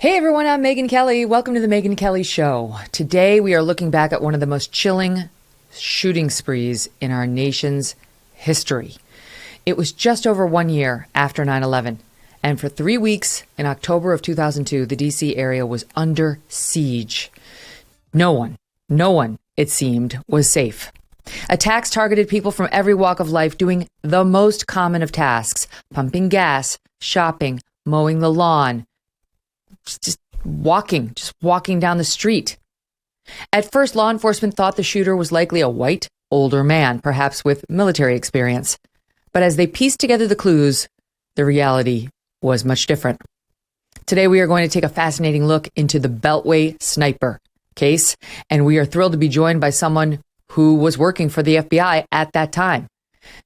Hey everyone, I'm Megyn Kelly. Welcome to the Megyn Kelly Show. Today we are looking back at one of the most chilling shooting sprees in our nation's history. It was just over 1 year after 9/11, and for 3 weeks in October of 2002, the DC area was under siege. No one, it seemed, was safe. Attacks targeted people from every walk of life doing the most common of tasks: pumping gas, shopping, mowing the lawn, just walking down the street. At first, law enforcement thought the shooter was likely a white, older man, perhaps with military experience. But as they pieced together the clues, the reality was much different. Today, we are going to take a fascinating look into the Beltway sniper case, and we are thrilled to be joined by someone who was working for the FBI at that time.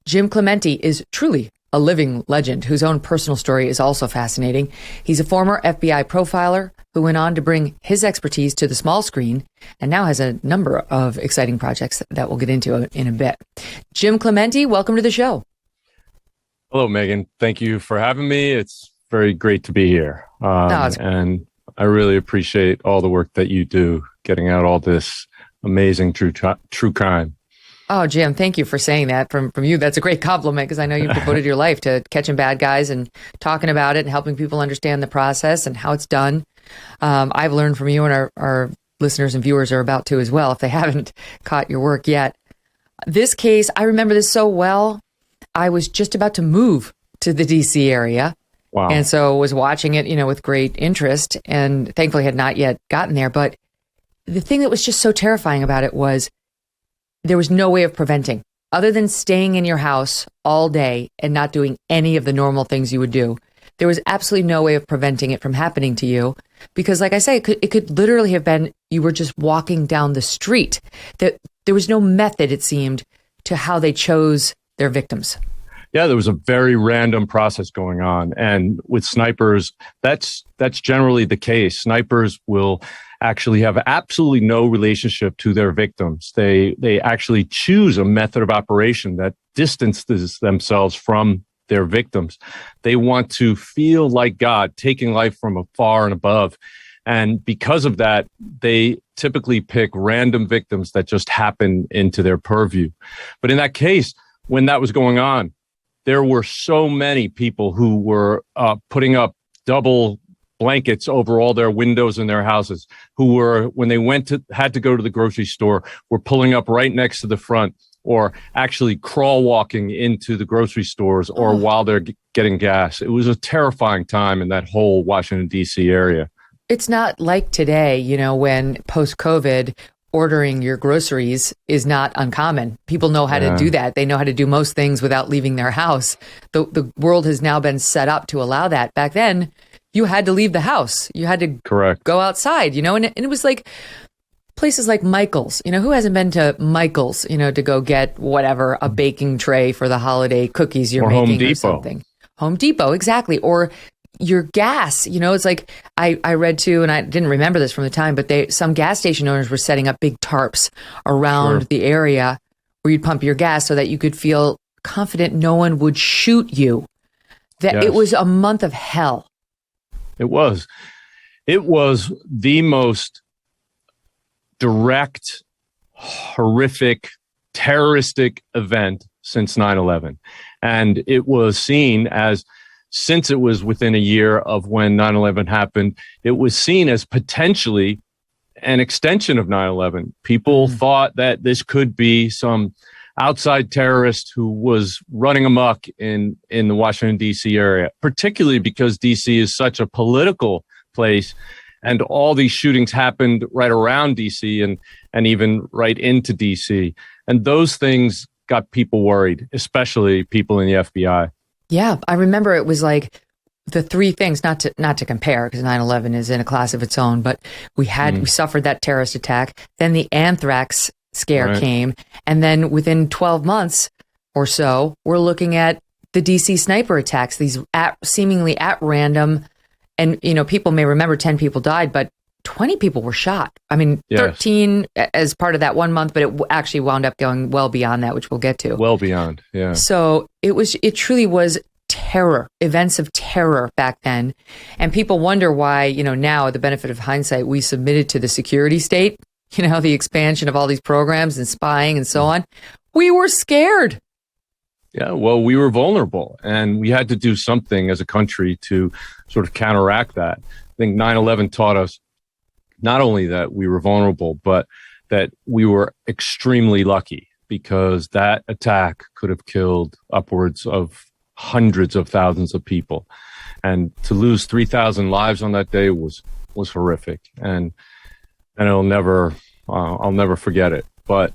Jim Clemente is truly a living legend whose own personal story is also fascinating. He's a former FBI profiler who went on to bring his expertise to the small screen and now has a number of exciting projects that we'll get into in a bit. Jim Clemente, welcome to the show. Hello, Megan. Thank you for having me. It's very great to be here. And I really appreciate all the work that you do, getting out all this amazing true crime. Oh, Jim, thank you for saying that. From you, that's a great compliment, because I know you've devoted your life to catching bad guys and talking about it and helping people understand the process and how it's done. I've learned from you, and our listeners and viewers are about to as well, if they haven't caught your work yet. This case, I remember this so well. I was just about to move to the DC area. Wow. And so was watching it, with great interest, and thankfully had not yet gotten there. But the thing that was just so terrifying about it was there was no way of preventing, other than staying in your house all day and not doing any of the normal things you would do. There was absolutely no way of preventing it from happening to you, because, like I say, it could literally have been you were just walking down the street. That there was no method, it seemed, to how they chose their victims. Yeah, there was a very random process going on. And with snipers, that's generally the case. Snipers will actually have absolutely no relationship to their victims. They actually choose a method of operation that distances themselves from their victims. They want to feel like God, taking life from afar and above. And because of that, they typically pick random victims that just happen into their purview. But in that case, when that was going on, there were so many people who were putting up double blankets over all their windows in their houses, who were, when they had to go to the grocery store, were pulling up right next to the front, or actually crawl walking into the grocery stores, or while they're getting gas. It was a terrifying time in that whole Washington, D.C. area. It's not like today, when post-COVID, ordering your groceries is not uncommon. People know how to do that. They know how to do most things without leaving their house. The world has now been set up to allow that. Back then, you had to leave the house. You had to go outside, and it was like places like Michael's. Who hasn't been to Michael's, to go get whatever, a baking tray for the holiday cookies you're making or something. Home Depot, exactly. Or your gas, it's like I read too, and I didn't remember this from the time, but some gas station owners were setting up big tarps around the area where you'd pump your gas so that you could feel confident no one would shoot you. It was a month of hell. It was the most direct, horrific, terroristic event since 9/11. And it was seen as, since it was within a year of when 9/11 happened, it was seen as potentially an extension of 9/11. People thought that this could be some outside terrorist who was running amok in the Washington, D.C. area, particularly because D.C. is such a political place, and all these shootings happened right around D.C. and even right into D.C. And those things got people worried, especially people in the FBI. Yeah, I remember it was like the three things, not to compare, because 9/11 is in a class of its own, but we suffered that terrorist attack. Then the anthrax scare came. And then within 12 months or so, we're looking at the DC sniper attacks, these seemingly at random. And, people may remember 10 people died, but 20 people were shot. I mean, 13 as part of that 1 month, but it actually wound up going well beyond that, which we'll get to. Well beyond, yeah. So it truly was terror, events of terror back then. And people wonder why, now, the benefit of hindsight, we submitted to the security state, the expansion of all these programs and spying and so on. We were scared. Yeah, well, we were vulnerable, and we had to do something as a country to sort of counteract that. I think 9/11 taught us not only that we were vulnerable, but that we were extremely lucky, because that attack could have killed upwards of hundreds of thousands of people. And to lose 3,000 lives on that day was horrific. And I'll never forget it. But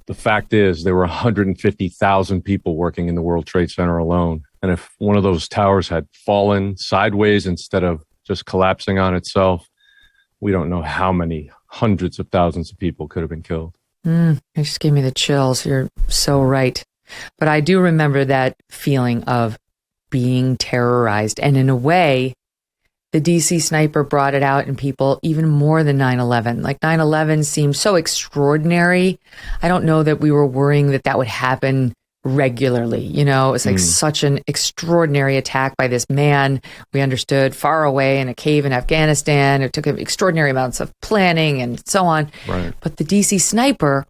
the fact is, there were 150,000 people working in the World Trade Center alone. And if one of those towers had fallen sideways instead of just collapsing on itself, we don't know how many hundreds of thousands of people could have been killed. It just gave me the chills. You're so right. But I do remember that feeling of being terrorized. And in a way, the DC sniper brought it out in people even more than 9/11. Like 9/11 seemed so extraordinary. I don't know that we were worrying that would happen regularly. It was like such an extraordinary attack by this man. We understood far away in a cave in Afghanistan. It took extraordinary amounts of planning and so on. Right. But the DC sniper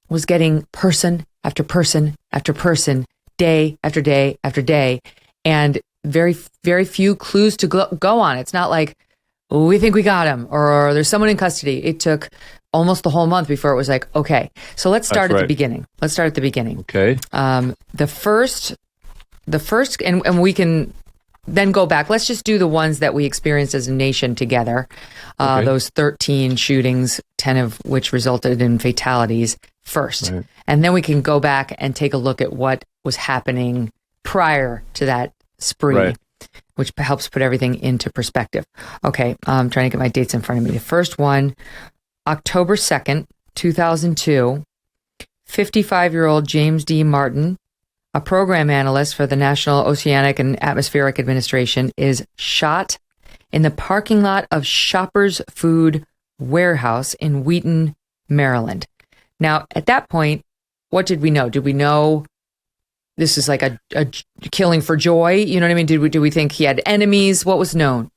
was getting person after person after person, day after day after day, and very, very few clues to go on. It's not like, we think we got him, or there's someone in custody. It took almost the whole month before it was like, okay, so let's start at the beginning. Let's start at the beginning. Okay. The first, and we can then go back. Let's just do the ones that we experienced as a nation together. Okay. Those 13 shootings, 10 of which resulted in fatalities first. Right. And then we can go back and take a look at what was happening prior to that spree, right, which helps put everything into perspective. Okay, I'm trying to get my dates in front of me. The first one, October 2nd, 2002, 55-year-old James D. Martin, a program analyst for the National Oceanic and Atmospheric Administration, is shot in the parking lot of Shoppers Food Warehouse in Wheaton, Maryland. Now, at that point, what did we know? Did we know this is like a killing for joy? You know what I mean? Did we think he had enemies? What was known?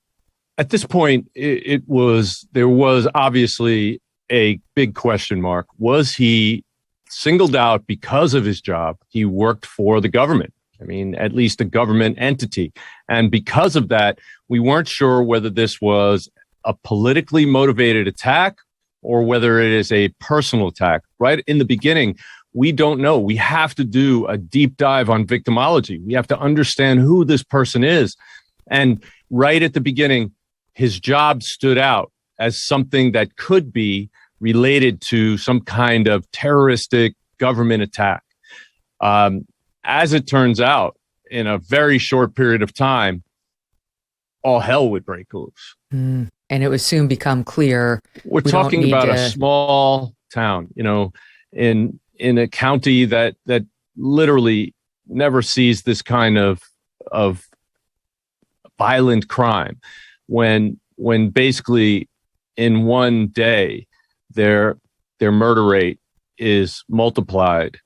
At this point, there was obviously a big question mark. Was he singled out because of his job? He worked for the government. I mean, at least a government entity. And because of that, we weren't sure whether this was a politically motivated attack or whether it is a personal attack. Right in the beginning, we don't know. We have to do a deep dive on victimology. We have to understand who this person is. And right at the beginning, his job stood out as something that could be related to some kind of terroristic government attack. As it turns out, in a very short period of time, all hell would break loose. And it would soon become clear. We're talking about a small town, in a county that literally never sees this kind of violent crime. When basically in one day their murder rate is multiplied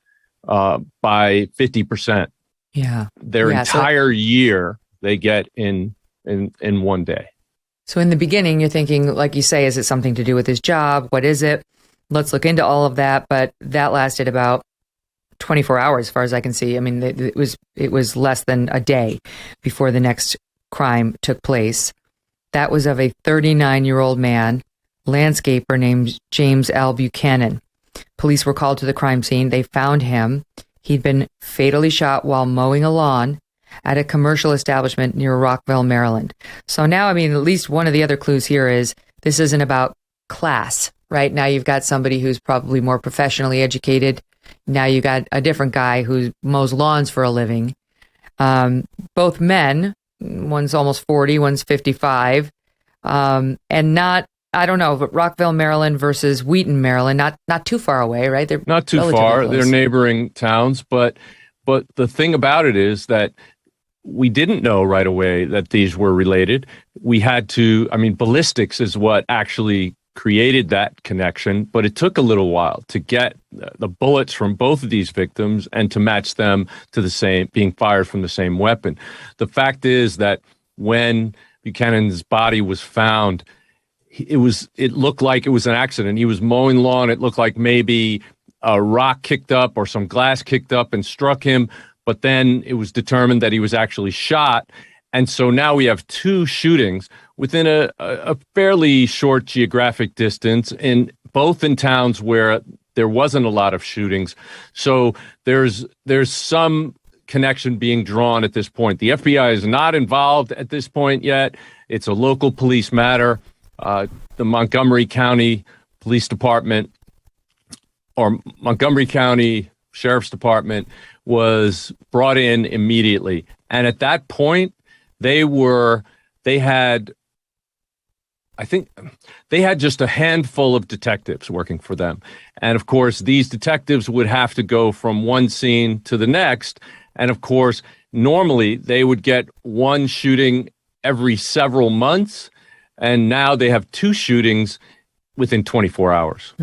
by 50%. Yeah. Their entire year they get in one day. So in the beginning, you're thinking, like you say, is it something to do with his job? What is it? Let's look into all of that. But that lasted about 24 hours, as far as I can see. I mean, it was less than a day before the next crime took place. That was of a 39-year-old man, landscaper named James L. Buchanan. Police were called to the crime scene. They found him. He'd been fatally shot while mowing a lawn at a commercial establishment near Rockville, Maryland. So now, I mean, at least one of the other clues here is this isn't about class, right? Now you've got somebody who's probably more professionally educated. Now you got a different guy who mows lawns for a living. Both men, one's almost 40, one's 55, and not, I don't know, but Rockville, Maryland versus Wheaton, Maryland, not too far away, right? They're not too far. Close. They're neighboring towns, but the thing about it is that we didn't know right away that these were related. We had to, ballistics is what actually created that connection, but it took a little while to get the bullets from both of these victims and to match them to the same, being fired from the same weapon. The fact is that when Buchanan's body was found, it looked like it was an accident. He was mowing lawn. It looked like maybe a rock kicked up or some glass kicked up and struck him, but then it was determined that he was actually shot. And so now we have two shootings within a fairly short geographic distance, both in towns where there wasn't a lot of shootings. So there's some connection being drawn at this point. The FBI is not involved at this point yet. It's a local police matter. The Montgomery County Police Department or Montgomery County Sheriff's Department was brought in immediately. And at that point, they had just a handful of detectives working for them. And of course, these detectives would have to go from one scene to the next. And of course, normally they would get one shooting every several months. And now they have two shootings within 24 hours,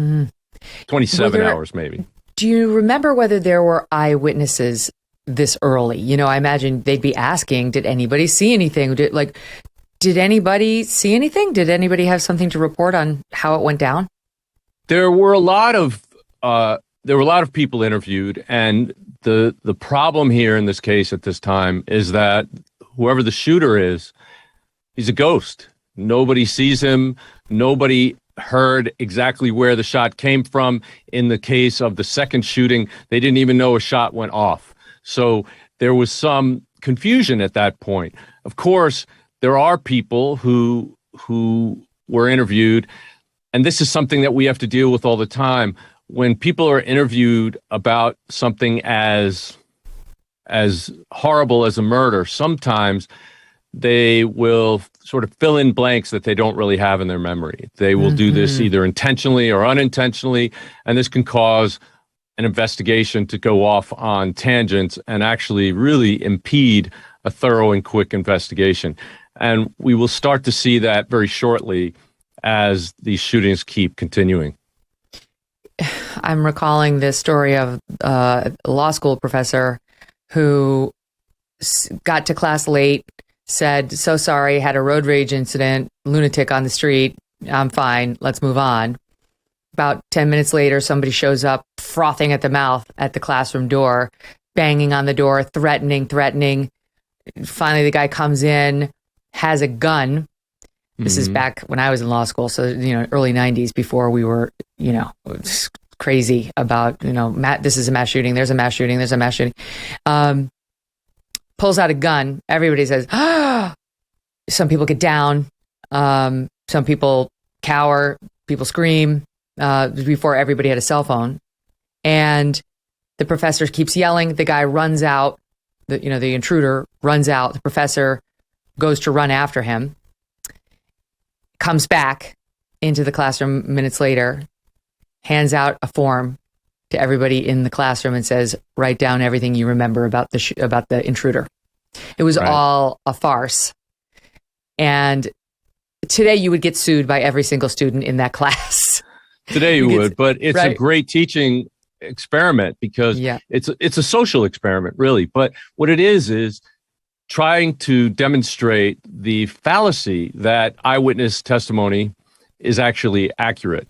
27 hours maybe. Do you remember whether there were eyewitnesses this early? You know, I imagine they'd be asking, did anybody see anything? Did anybody see anything? Did anybody have something to report on how it went down? There were a lot of people interviewed, and the problem here in this case at this time is that whoever the shooter is, he's a ghost. Nobody sees him. Nobody heard exactly where the shot came from. In the case of the second shooting, they didn't even know a shot went off. So there was some confusion at that point. Of course, there are people who were interviewed, and this is something that we have to deal with all the time. When people are interviewed about something as horrible as a murder, sometimes they will sort of fill in blanks that they don't really have in their memory. They will do this either intentionally or unintentionally, and this can cause an investigation to go off on tangents and actually really impede a thorough and quick investigation. And we will start to see that very shortly as these shootings keep continuing. I'm recalling this story of a law school professor who got to class late, said, so sorry, had a road rage incident, lunatic on the street, I'm fine, let's move on. About 10 minutes later, somebody shows up frothing at the mouth at the classroom door, banging on the door, threatening. Finally, the guy comes in, has a gun. This is back when I was in law school, so, early 90s, before we were, crazy about, this is a mass shooting, there's a mass shooting, there's a mass shooting. Pulls out a gun. Everybody says, ah! Some people get down. Some people cower. People scream. Before everybody had a cell phone. And the professor keeps yelling. The guy runs out. The intruder runs out. The professor goes to run after him. Comes back into the classroom minutes later. Hands out a form to everybody in the classroom and says, write down everything you remember about the intruder. It was all a farce. And today you would get sued by every single student in that class. Today you would, but it's a great teaching experiment because it's a social experiment, really. But what it is trying to demonstrate the fallacy that eyewitness testimony is actually accurate.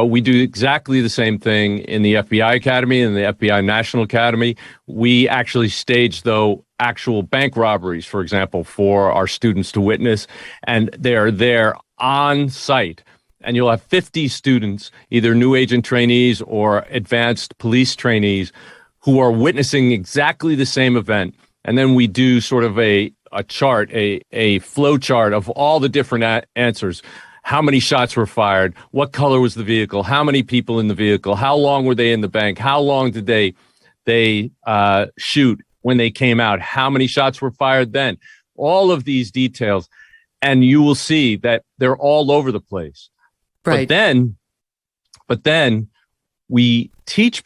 We do exactly the same thing in the FBI Academy and the FBI National Academy. We actually stage, though, actual bank robberies, for example, for our students to witness, and they are there on site. And you'll have 50 students, either new agent trainees or advanced police trainees, who are witnessing exactly the same event. And then we do sort of a chart, a flow chart of all the different answers. How many shots were fired? What color was the vehicle? How many people in the vehicle? How long were they in the bank? How long did they shoot when they came out? How many shots were fired then? All of these details. And you will see that they're all over the place. Right. But then we teach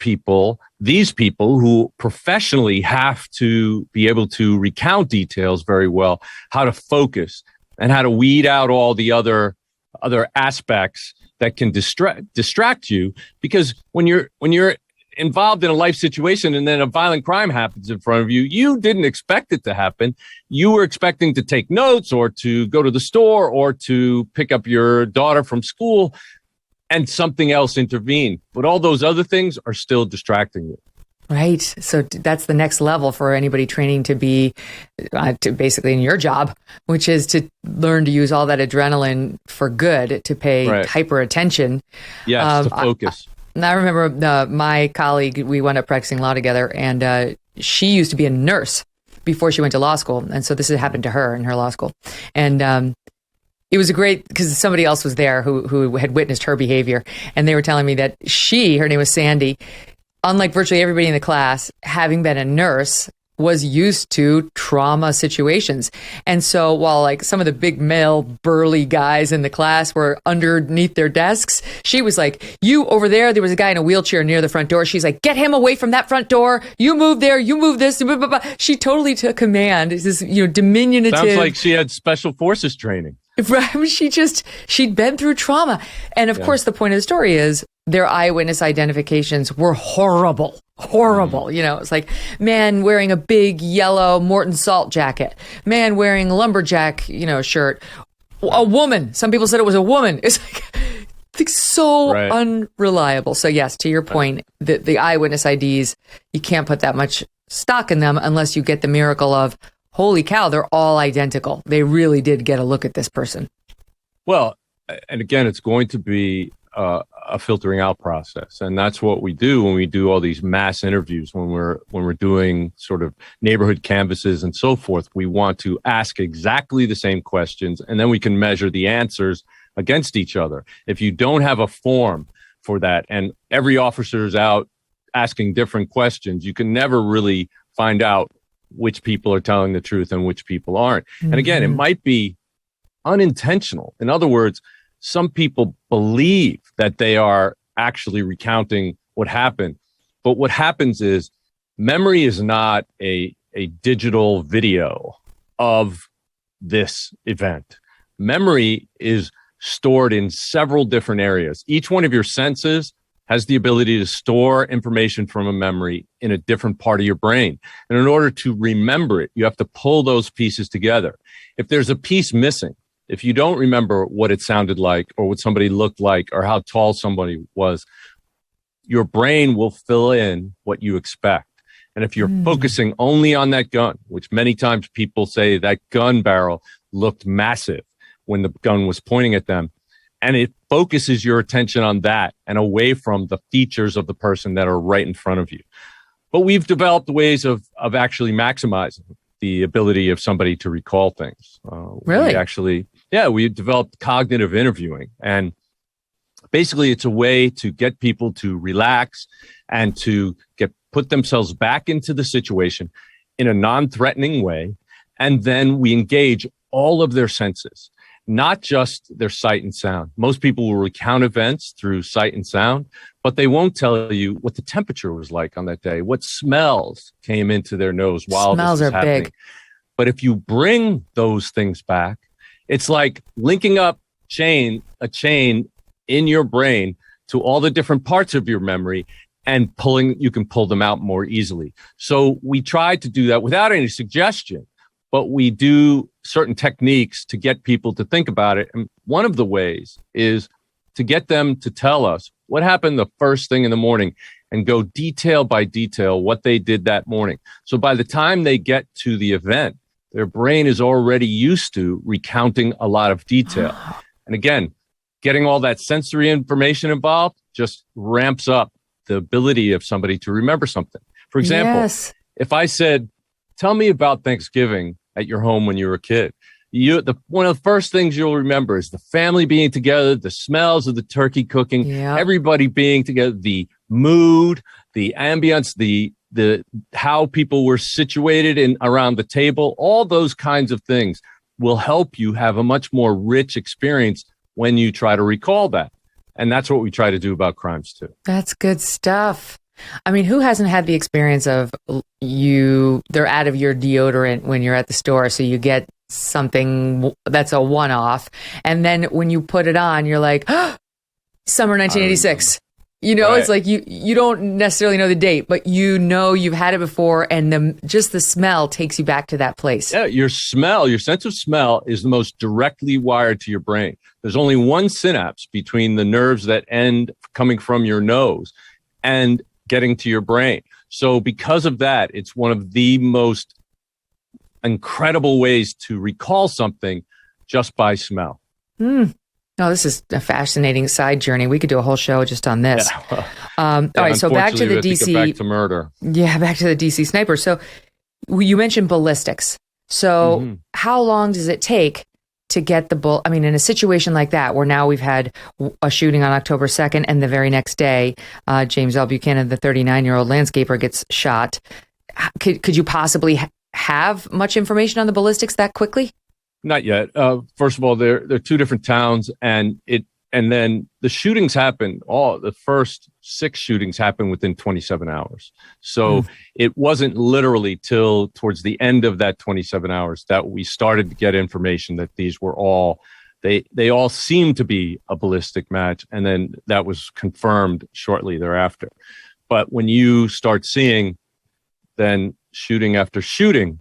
these people who professionally have to be able to recount details very well, how to focus and how to weed out all the other other aspects that can distract you, because when you're involved in a life situation and then a violent crime happens in front of you, you didn't expect it to happen. You were expecting to take notes or to go to the store or to pick up your daughter from school, and something else intervened. But all those other things are still distracting you. Right. So that's the next level for anybody training to be to basically in your job, which is to learn to use all that adrenaline for good, to pay hyper attention. Yes, to focus. I remember my colleague, we wound up practicing law together, and she used to be a nurse before she went to law school. And so this had happened to her in her law school. And it was a great, because somebody else was there who had witnessed her behavior. And they were telling me that her name was Sandy, unlike virtually everybody in the class, having been a nurse, was used to trauma situations. And so while like some of the big male burly guys in the class were underneath their desks, she was like, you over there was a guy in a wheelchair near the front door. She's like, get him away from that front door. You move there, you move this. Blah, blah, blah. She totally took command. It's this, diminutive. Sounds like she had special forces training. Right. She'd been through trauma. And of course, the point of the story is their eyewitness identifications were horrible. It's like man wearing a big yellow Morton Salt jacket, man wearing lumberjack, shirt, a woman. Some people said it was a woman. It's like so unreliable. So yes, to your point, the eyewitness IDs, you can't put that much stock in them unless you get the miracle of, holy cow, they're all identical. They really did get a look at this person. Well, and again, it's going to be a filtering out process, and that's what we do when we do all these mass interviews. When we're doing sort of neighborhood canvases and so forth, we want to ask exactly the same questions, and then we can measure the answers against each other. If you don't have a form for that, and every officer is out asking different questions, you can never really find out which people are telling the truth and which people aren't. And again, it might be unintentional. In other words, some people believe that they are actually recounting what happened. But what happens is memory is not a digital video of this event. Memory is stored in several different areas. Each one of your senses has the ability to store information from a memory in a different part of your brain. And in order to remember it, you have to pull those pieces together. If there's a piece missing, if you don't remember what it sounded like or what somebody looked like or how tall somebody was, your brain will fill in what you expect. And if you're focusing only on that gun, which many times people say that gun barrel looked massive when the gun was pointing at them, and it focuses your attention on that and away from the features of the person that are right in front of you. But we've developed ways of actually maximizing the ability of somebody to recall things. Really? We developed cognitive interviewing. And basically, it's a way to get people to relax and to put themselves back into the situation in a non-threatening way. And then we engage all of their senses, not just their sight and sound. Most people will recount events through sight and sound, but they won't tell you what the temperature was like on that day, what smells came into their nose while smells this was are happening. big. But if you bring those things back, it's like linking up a chain in your brain to all the different parts of your memory, and you can pull them out more easily. So we try to do that without any suggestion, but we do certain techniques to get people to think about it. And one of the ways is to get them to tell us what happened the first thing in the morning and go detail by detail what they did that morning. So by the time they get to the event, their brain is already used to recounting a lot of detail. And again, getting all that sensory information involved just ramps up the ability of somebody to remember something. For example, if I said, tell me about Thanksgiving at your home when you were a kid, one of the first things you'll remember is the family being together, the smells of the turkey cooking, everybody being together, the mood, the ambience, the how people were situated in around the table. All those kinds of things will help you have a much more rich experience when you try to recall that. And that's what we try to do about crimes too. That's good stuff. I mean, who hasn't had the experience of they're out of your deodorant when you're at the store, so you get something that's a one-off. And then when you put it on, you're like, oh, summer 1986. You know, It's like you don't necessarily know the date, but you know you've had it before, and just the smell takes you back to that place. Yeah, your sense of smell is the most directly wired to your brain. There's only one synapse between the nerves that end coming from your nose and getting to your brain. So because of that, it's one of the most incredible ways to recall something just by smell. Oh, this is a fascinating side journey. We could do a whole show just on this. Yeah. All right, so back to the DC. Back to murder. Yeah, back to the DC sniper. So you mentioned ballistics. So how long does it take to get the bullet? I mean, in a situation like that, where now we've had a shooting on October 2nd, and the very next day, James L. Buchanan, the 39-year-old landscaper, gets shot. Could you possibly have much information on the ballistics that quickly? Not yet. First of all, they're two different towns, and then the shootings happened. The first 6 shootings happened within 27 hours. So it wasn't literally till towards the end of that 27 hours that we started to get information that these were all they all seemed to be a ballistic match, and then that was confirmed shortly thereafter. But when you start seeing then shooting after shooting,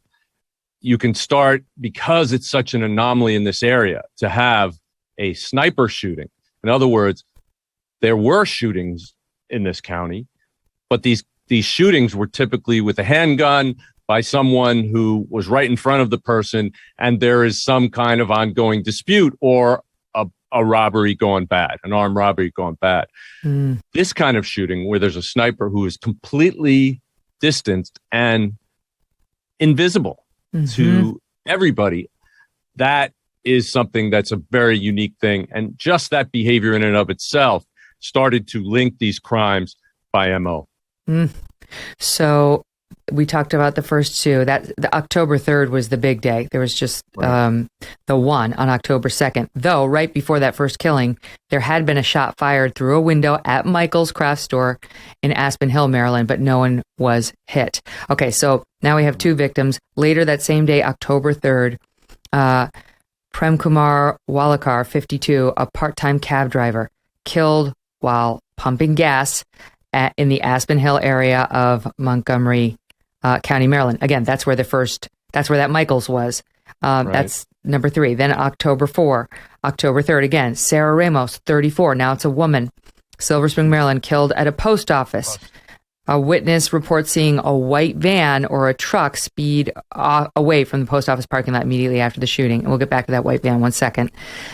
you can start, because it's such an anomaly in this area, to have a sniper shooting. In other words, there were shootings in this county, but these shootings were typically with a handgun by someone who was right in front of the person, and there is some kind of ongoing dispute or a robbery going bad, an armed robbery going bad. This kind of shooting where there's a sniper who is completely distanced and invisible to everybody, that is something that's a very unique thing. And just that behavior in and of itself started to link these crimes by MO. So we talked about the first two. That the October 3rd was the big day. There was just the one on October 2nd. Though right before that first killing, there had been a shot fired through a window at Michael's craft store in Aspen Hill, Maryland, but no one was hit. Okay, so now we have 2 victims. Later that same day, October 3rd, Prem Kumar Walakar, 52, a part-time cab driver, killed while pumping gas in the Aspen Hill area of Montgomery County, Maryland. Again, that's where that Michael's was. That's number 3. Then October 3rd, again, Sarah Ramos, 34. Now it's a woman. Silver Spring, Maryland, killed at a post office. A witness reports seeing a white van or a truck speed away from the post office parking lot immediately after the shooting. And we'll get back to that white van one second.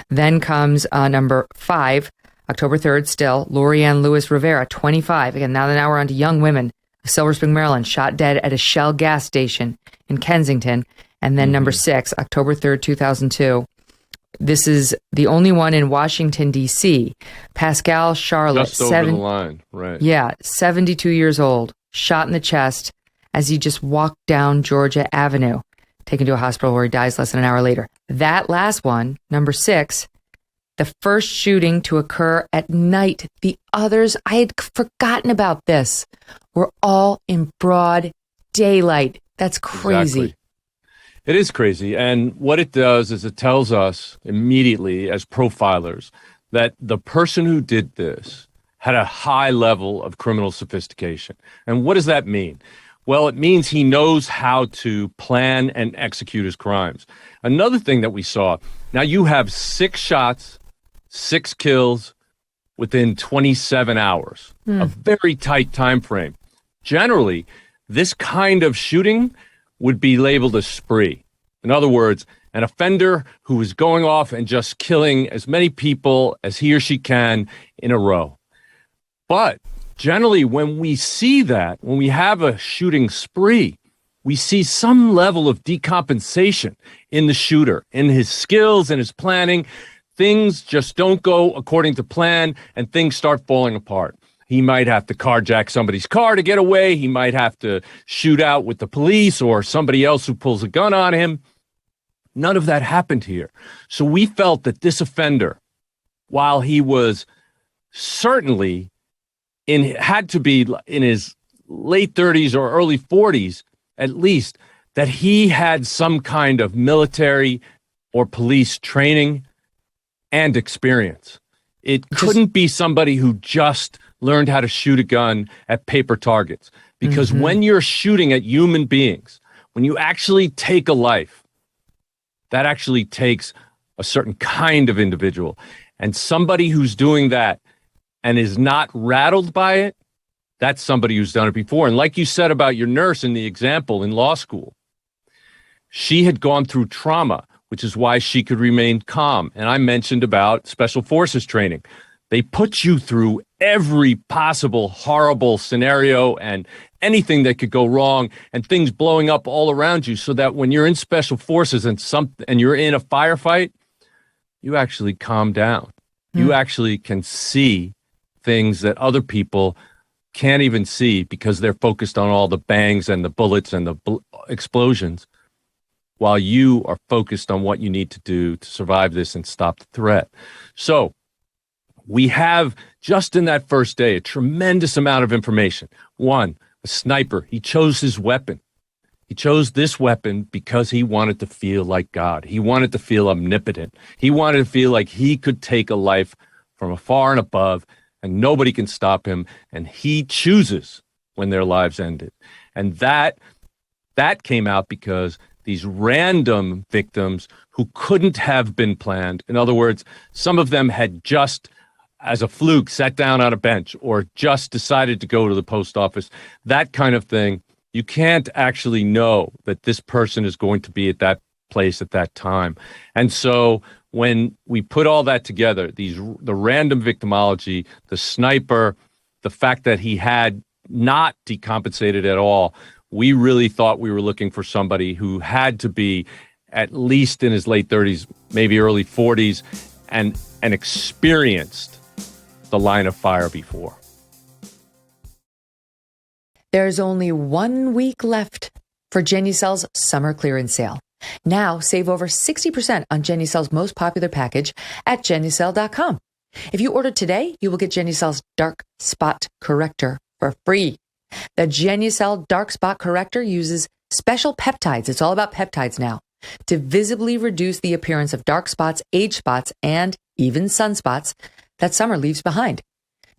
Then comes number 5, October 3rd, still, Lorianne Lewis Rivera, 25. Again, now we're on to young women. Silver Spring, Maryland, shot dead at a Shell gas station in Kensington. And then number 6, October 3rd, 2002. This is the only one in Washington, D.C. Pascal Charlotte. Just over the line, right. Yeah, 72 years old, shot in the chest as he just walked down Georgia Avenue, taken to a hospital where he dies less than an hour later. That last one, number 6, the first shooting to occur at night. The others, I had forgotten about this, were all in broad daylight. That's crazy. Exactly. It is crazy. And what it does is it tells us immediately as profilers that the person who did this had a high level of criminal sophistication. And what does that mean? Well, it means he knows how to plan and execute his crimes. Another thing that we saw, now you have 6 shots, 6 kills within 27 hours, a very tight time frame. Generally, this kind of shooting would be labeled a spree. In other words, an offender who is going off and just killing as many people as he or she can in a row. But generally, when we see that, when we have a shooting spree, we see some level of decompensation in the shooter, in his skills and his planning. Things just don't go according to plan, and things start falling apart. He might have to carjack somebody's car to get away. He might have to shoot out with the police or somebody else who pulls a gun on him. None of that happened here. So we felt that this offender, while he was certainly had to be in his late 30s or early 40s, at least, that he had some kind of military or police training and experience. It couldn't be somebody who just learned how to shoot a gun at paper targets. Because when you're shooting at human beings, when you actually take a life, that actually takes a certain kind of individual. And somebody who's doing that and is not rattled by it, that's somebody who's done it before. And like you said about your nurse in the example in law school, she had gone through trauma, which is why she could remain calm. And I mentioned about special forces training. They put you through every possible horrible scenario and anything that could go wrong and things blowing up all around you, so that when you're in special forces and you're in a firefight, you actually calm down. You actually can see things that other people can't even see because they're focused on all the bangs and the bullets and the explosions, while you are focused on what you need to do to survive this and stop the threat. So we have, just in that first day, a tremendous amount of information. One, a sniper, he chose his weapon. He chose this weapon because he wanted to feel like God. He wanted to feel omnipotent. He wanted to feel like he could take a life from afar and above, and nobody can stop him. And he chooses when their lives ended. And that came out because these random victims who couldn't have been planned, in other words, some of them had just, as a fluke, sat down on a bench or just decided to go to the post office, that kind of thing. You can't actually know that this person is going to be at that place at that time. And so when we put all that together, the random victimology, the sniper, the fact that he had not decompensated at all, we really thought we were looking for somebody who had to be at least in his late 30s, maybe early 40s, and experienced the line of fire before. There's only 1 week left for Genucel's summer clearance sale. Now save over 60% on Genucel's most popular package at Genucel.com. If you order today, you will get Genucel's Dark Spot Corrector for free. The Genucel Dark Spot Corrector uses special peptides, it's all about peptides now, to visibly reduce the appearance of dark spots, age spots, and even sunspots that summer leaves behind.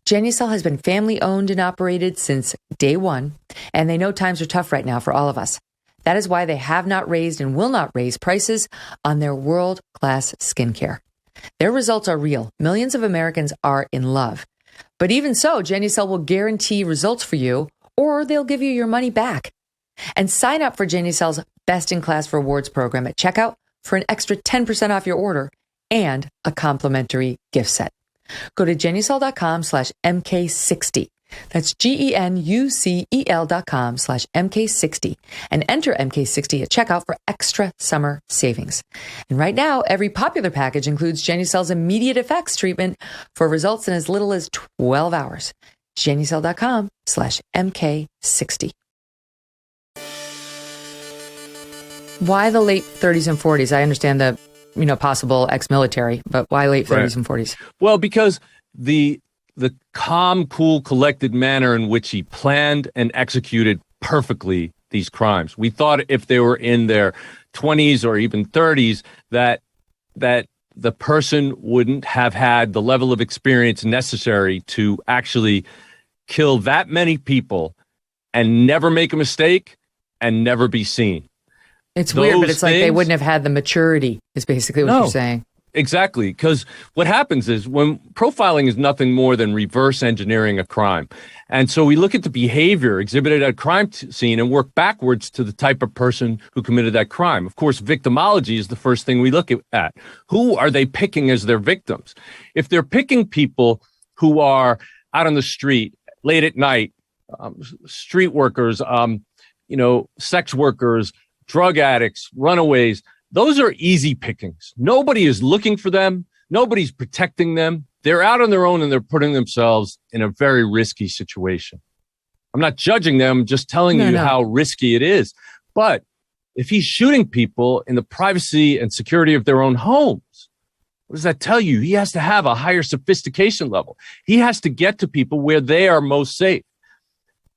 Genucel has been family-owned and operated since day one, and they know times are tough right now for all of us. That is why they have not raised and will not raise prices on their world-class skincare. Their results are real. Millions of Americans are in love. But even so, Genucel will guarantee results for you, or they'll give you your money back. And sign up for Genucel's best-in-class rewards program at checkout for an extra 10% off your order and a complimentary gift set. Go to Genucel.com/MK60. That's GENUCEL.com/MK60 and enter MK60 at checkout for extra summer savings. And right now, every popular package includes Genucel's immediate effects treatment for results in as little as 12 hours. Genucel.com/MK60. Why the late 30s and 40s? I understand the possible ex-military, but why late 30s and 40s? Well, because the calm, cool, collected manner in which he planned and executed perfectly these crimes. We thought if they were in their 20s or even 30s, that the person wouldn't have had the level of experience necessary to actually kill that many people and never make a mistake and never be seen. It's weird, but it's like they wouldn't have had the maturity, is basically what you're saying. Exactly, because what happens is when profiling is nothing more than reverse engineering a crime. And so we look at the behavior exhibited at a crime scene and work backwards to the type of person who committed that crime. Of course, victimology is the first thing we look at. Who are they picking as their victims? If they're picking people who are out on the street late at night, street workers, sex workers, drug addicts, runaways, those are easy pickings. Nobody is looking for them. Nobody's protecting them. They're out on their own and they're putting themselves in a very risky situation. I'm not judging them, just telling you how risky it is. But if he's shooting people in the privacy and security of their own homes, what does that tell you? He has to have a higher sophistication level. He has to get to people where they are most safe.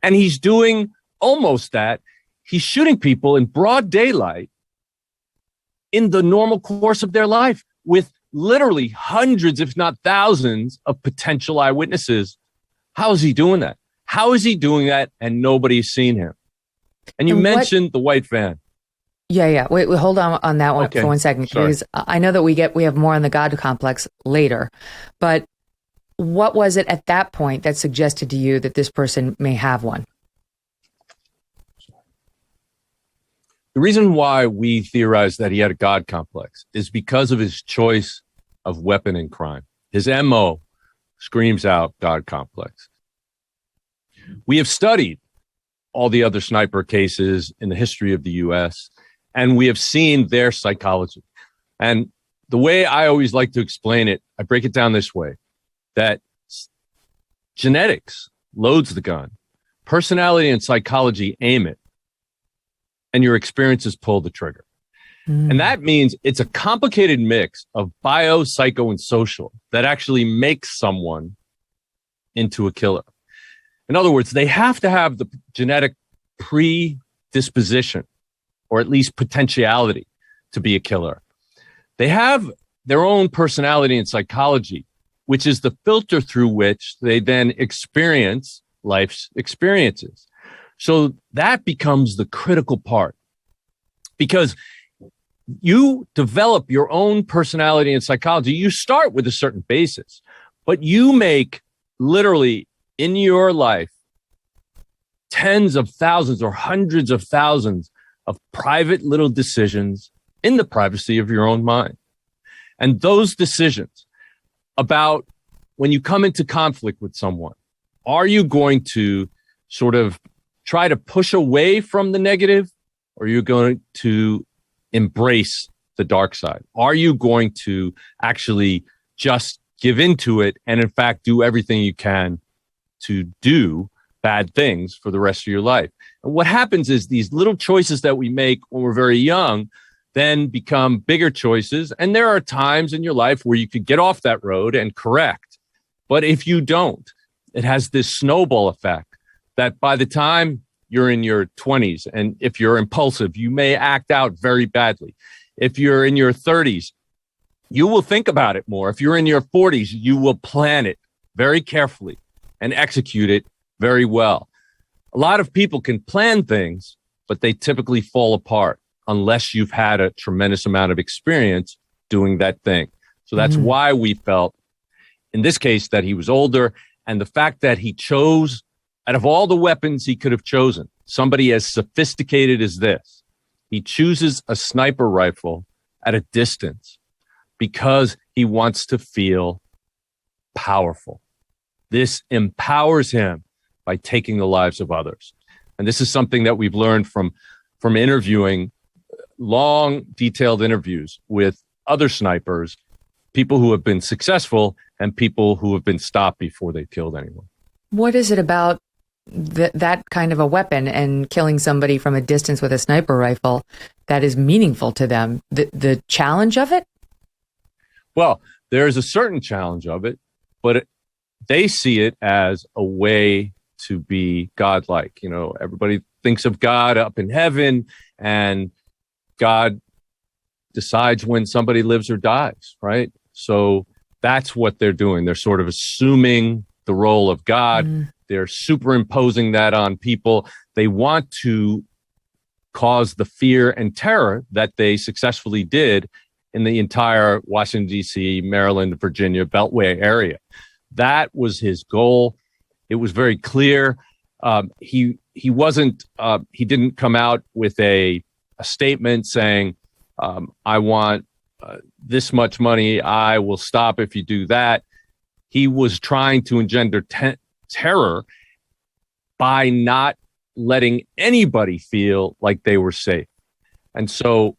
And he's doing almost that. he's shooting people in broad daylight in the normal course of their life with literally hundreds, if not thousands, of potential eyewitnesses. How is he doing that? How is he doing that and nobody's seen him? And you mentioned the white van. Yeah. Wait, hold on that one for 1 second, because I know that we have more on the God complex later. But what was it at that point that suggested to you that this person may have one? The reason why we theorize that he had a God complex is because of his choice of weapon in crime. His M.O. screams out God complex. We have studied all the other sniper cases in the history of the U.S., and we have seen their psychology. And the way I always like to explain it, I break it down this way, that genetics loads the gun, personality and psychology aim it, and your experiences pull the trigger. And that means it's a complicated mix of bio, psycho, and social that actually makes someone into a killer. In other words, they have to have the genetic predisposition, or at least potentiality, to be a killer. They have their own personality and psychology, which is the filter through which they then experience life's experiences. So that becomes the critical part, because you develop your own personality and psychology. You start with a certain basis, but you make literally in your life tens of thousands or hundreds of thousands of private little decisions in the privacy of your own mind. And those decisions about when you come into conflict with someone, are you going to sort of try to push away from the negative, or are you going to embrace the dark side? Are you going to actually just give into it and in fact do everything you can to do bad things for the rest of your life? And what happens is these little choices that we make when we're very young then become bigger choices. And there are times in your life where you could get off that road and correct. But if you don't, it has this snowball effect that by the time you're in your 20s, and if you're impulsive, you may act out very badly. If you're in your 30s, you will think about it more. If you're in your 40s, you will plan it very carefully and execute it very well. A lot of people can plan things, but they typically fall apart unless you've had a tremendous amount of experience doing that thing. So that's why we felt in this case that he was older, and the fact that he chose, out of all the weapons he could have chosen, somebody as sophisticated as this, he chooses a sniper rifle at a distance because he wants to feel powerful. This empowers him by taking the lives of others. And this is something that we've learned from interviewing long, detailed interviews with other snipers, people who have been successful and people who have been stopped before they killed anyone. What is it about that kind of a weapon and killing somebody from a distance with a sniper rifle that is meaningful to them? The challenge of it? Well, there is a certain challenge of it, but they see it as a way to be godlike. You know, everybody thinks of God up in heaven, and God decides when somebody lives or dies, right? So that's what they're doing. They're sort of assuming the role of God. They're superimposing that on people. They want to cause the fear and terror that they successfully did in the entire Washington, D.C., Maryland, Virginia, Beltway area. That was his goal. It was very clear. He didn't come out with a statement saying, I want this much money, I will stop if you do that. He was trying to engender terror by not letting anybody feel like they were safe. And so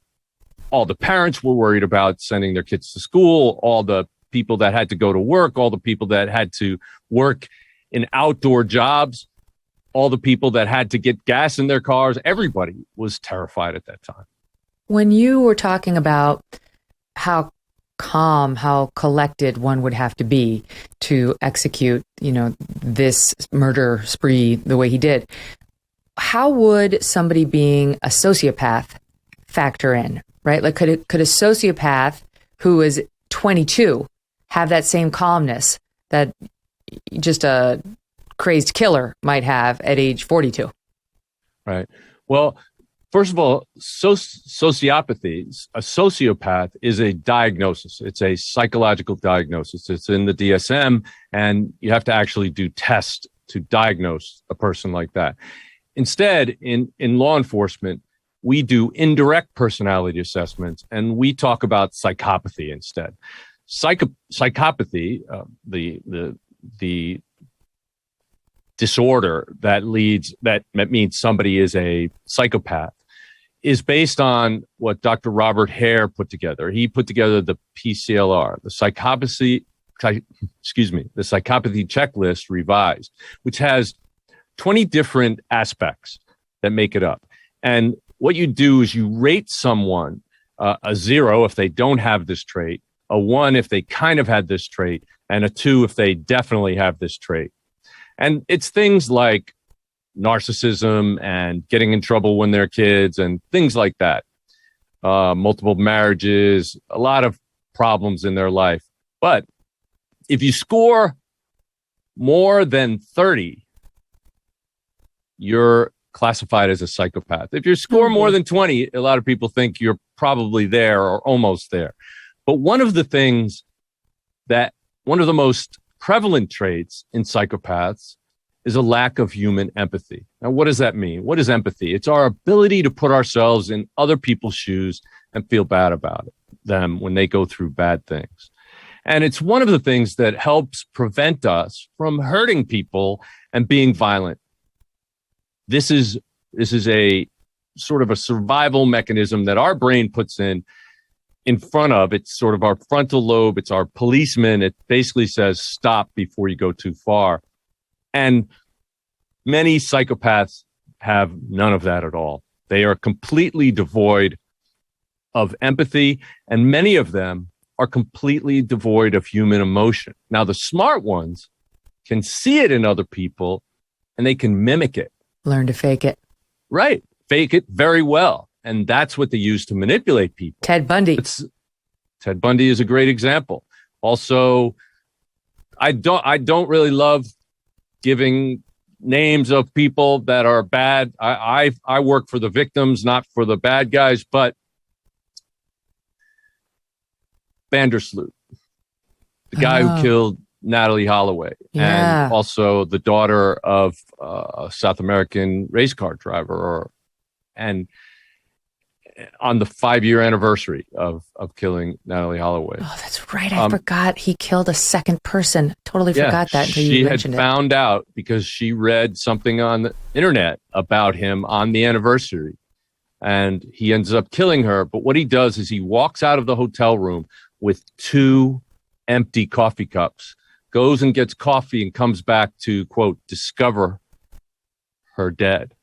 all the parents were worried about sending their kids to school, all the people that had to go to work, all the people that had to work in outdoor jobs, all the people that had to get gas in their cars. Everybody was terrified at that time. When you were talking about how calm, how collected one would have to be to execute, this murder spree the way he did, how would somebody being a sociopath factor in, right? Like, could a sociopath who is 22 have that same calmness that just a crazed killer might have at age 42? Right. Well, first of all, sociopathy, a sociopath is a diagnosis. It's a psychological diagnosis. It's in the DSM, and you have to actually do tests to diagnose a person like that. Instead, in law enforcement, we do indirect personality assessments, and we talk about psychopathy instead. Psychopathy, the disorder that means somebody is a psychopath, is based on what Dr. Robert Hare put together. He put together the PCLR, the psychopathy checklist revised, which has 20 different aspects that make it up. And what you do is you rate someone a 0 if they don't have this trait, a 1 if they kind of had this trait, and a 2 if they definitely have this trait. And it's things like narcissism and getting in trouble when they're kids and things like that. Multiple marriages, a lot of problems in their life. But if you score more than 30, you're classified as a psychopath. If you score more than 20, a lot of people think you're probably there or almost there. But one of the most prevalent traits in psychopaths is a lack of human empathy. Now, what does that mean? What is empathy? It's our ability to put ourselves in other people's shoes and feel bad about them when they go through bad things. And it's one of the things that helps prevent us from hurting people and being violent. This is a sort of a survival mechanism that our brain puts in front of. It's sort of our frontal lobe. It's our policeman. It basically says, stop before you go too far. And many psychopaths have none of that at all. They are completely devoid of empathy, and many of them are completely devoid of human emotion. Now, the smart ones can see it in other people, and they can mimic it. Learn to fake it. Right. Fake it very well. And that's what they use to manipulate people. Ted Bundy. Ted Bundy is a great example. Also, I don't really love giving names of people that are bad. I work for the victims, not for the bad guys, but Vandersloot, the guy who killed Natalie Holloway, and also the daughter of a South American race car driver, and on the 5-year anniversary of killing Natalie Holloway. Oh, that's right. I forgot he killed a second person. Totally forgot that until you mentioned it. She had found out because she read something on the internet about him on the anniversary, and he ends up killing her. But what he does is he walks out of the hotel room with 2 empty coffee cups, goes and gets coffee, and comes back to, quote, discover her dead.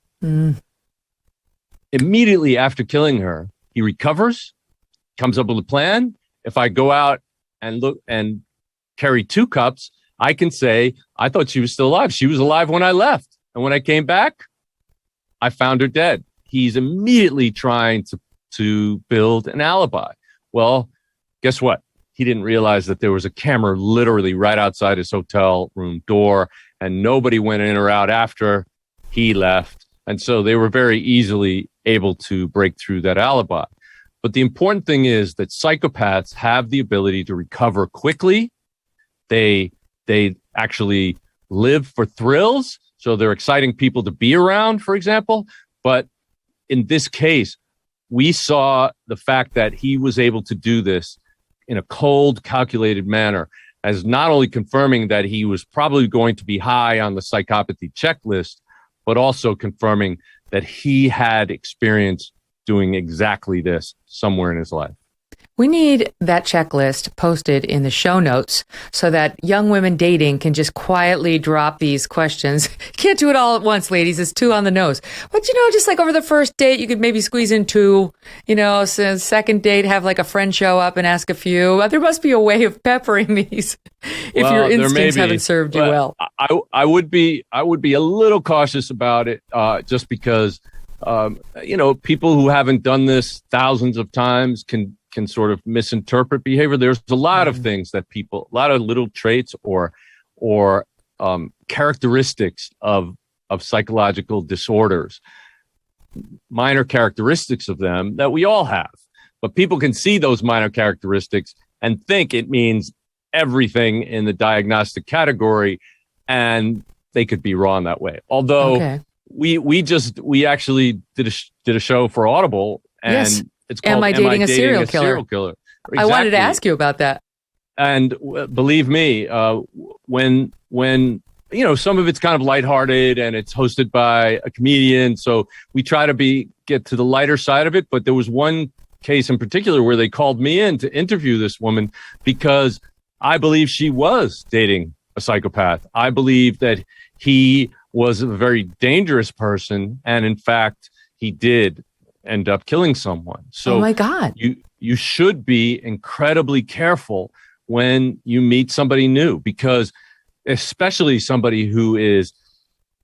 Immediately after killing her, he recovers, comes up with a plan. If I go out and look and carry 2 cups, I can say, I thought she was still alive. She was alive when I left. And when I came back, I found her dead. He's immediately trying to build an alibi. Well, guess what? He didn't realize that there was a camera literally right outside his hotel room door, and nobody went in or out after he left. And so they were very easily able to break through that alibi. But the important thing is that psychopaths have the ability to recover quickly. They actually live for thrills, so they're exciting people to be around, for example. But in this case, we saw the fact that he was able to do this in a cold, calculated manner as not only confirming that he was probably going to be high on the psychopathy checklist, but also confirming that he had experience doing exactly this somewhere in his life. We need that checklist posted in the show notes so that young women dating can just quietly drop these questions. Can't do it all at once, ladies. It's too on the nose. But, just like over the first date, you could maybe squeeze in 2. So second date, have like a friend show up and ask a few. There must be a way of peppering these if your instincts haven't served you well. I would be a little cautious about it just because, people who haven't done this thousands of times can sort of misinterpret behavior. There's a lot of things that a lot of little traits or characteristics of psychological disorders, minor characteristics of them that we all have. But people can see those minor characteristics and think it means everything in the diagnostic category, and they could be wrong that way. Although we actually did a show for Audible, and yes. It's called Am I Dating a Serial Killer? Exactly. I wanted to ask you about that. And believe me, when some of it's kind of lighthearted and it's hosted by a comedian, so we try to get to the lighter side of it. But there was one case in particular where they called me in to interview this woman because I believe she was dating a psychopath. I believe that he was a very dangerous person, and in fact, he did end up killing someone. So, oh my God, you should be incredibly careful when you meet somebody new, because especially somebody who is